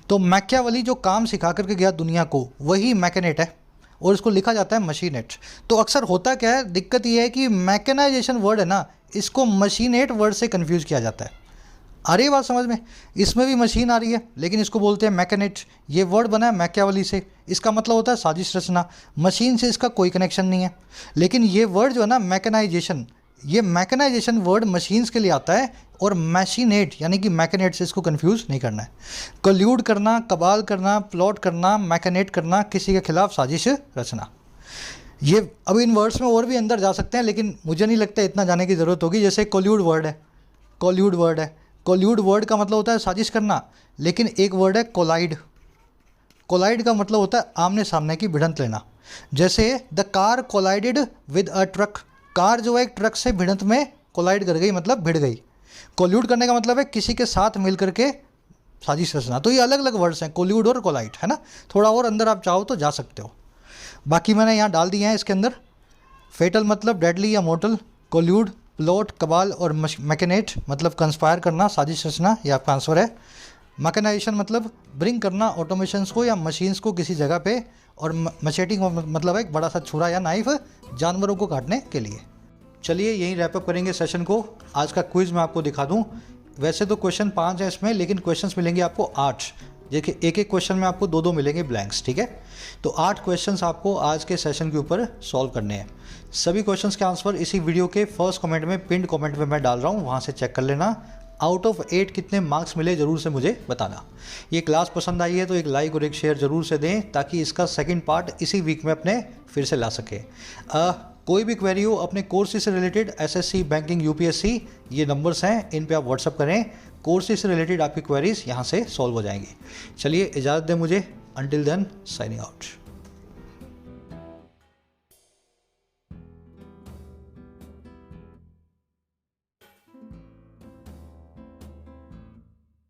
तो मैकियावेली जो काम सिखा करके गया दुनिया को, वही मैकेनेट है और इसको लिखा जाता है मशीनेट। तो अक्सर होता क्या है, दिक्कत ये है कि मैकेनाइजेशन वर्ड है ना, इसको मशीनेट वर्ड से कन्फ्यूज़ किया जाता है। आ रही है बात समझ में? इसमें भी मशीन आ रही है लेकिन इसको बोलते हैं मैकेनेट। ये वर्ड बना है मैकियावेली से, इसका मतलब होता है साजिश रचना। मशीन से इसका कोई कनेक्शन नहीं है। लेकिन ये वर्ड जो है ना मैकेनाइजेशन, ये मैकेनाइजेशन वर्ड मशीन्स के लिए आता है, और मशीनेट यानी कि मैकेनेट से इसको कंफ्यूज नहीं करना है। कल्यूड करना, कबाल करना, प्लॉट करना, मैकेनेट करना, किसी के खिलाफ साजिश रचना। ये अब इन वर्ड्स में और भी अंदर जा सकते हैं लेकिन मुझे नहीं लगता इतना जाने की ज़रूरत होगी। जैसे कोल्यूड वर्ड है, कोल्यूड वर्ड है, कोल्यूड वर्ड का मतलब होता है साजिश करना। लेकिन एक वर्ड है कोलाइड। कोलाइड का मतलब होता है आमने सामने की भिड़ंत लेना। जैसे the car collided with a truck, car जो है एक ट्रक से भिड़ंत में कोलाइड कर गई, मतलब भिड़ गई। कोल्यूड करने का मतलब है किसी के साथ मिल करके साजिश रचना। तो ये अलग अलग वर्ड्स हैं, कोल्यूड और कोलाइड, है ना। थोड़ा और अंदर आप चाहो तो जा सकते हो, बाकी मैंने यहाँ डाल दिए हैं इसके अंदर। फेटल मतलब डेडली या मोर्टल, कोल्यूड, प्लॉट, कबाल और मैकेनेट मतलब कंस्पायर करना, साजिश रचना, ये आपका आंसर है। मैकेनाइजेशन मतलब ब्रिंग करना ऑटोमेशंस को या मशीन्स को किसी जगह पे, और मचेटिंग मतलब एक बड़ा सा छुरा या नाइफ जानवरों को काटने के लिए। चलिए यहीं रैपअप करेंगे सेशन को। आज का क्विज़ मैं आपको दिखा दूं। वैसे तो क्वेश्चन 5 है इसमें, लेकिन क्वेश्चंस मिलेंगे आपको 8। देखिए एक एक क्वेश्चन में आपको 2-2 मिलेंगे ब्लैंक्स, ठीक है। तो 8 क्वेश्चंस आपको आज के सेशन के ऊपर सॉल्व करने हैं। सभी क्वेश्चंस के आंसर इसी वीडियो के फर्स्ट कमेंट में, पिंड कमेंट में मैं डाल रहा हूँ, वहाँ से चेक कर लेना। आउट ऑफ 8 कितने मार्क्स मिले ज़रूर से मुझे बताना। ये क्लास पसंद आई है तो एक लाइक और एक शेयर ज़रूर से दें, ताकि इसका सेकंड पार्ट इसी वीक में अपने फिर से ला सके। कोई भी क्वेरी हो अपने कोर्सेज से रिलेटेड, एसएससी, बैंकिंग, यूपीएससी, ये नंबर्स हैं, इन पे आप व्हाट्सअप करें। कोर्सेज से रिलेटेड आपकी क्वेरीज यहाँ से सॉल्व हो जाएंगी। चलिए इजाज़त दें मुझे। Until then, signing out.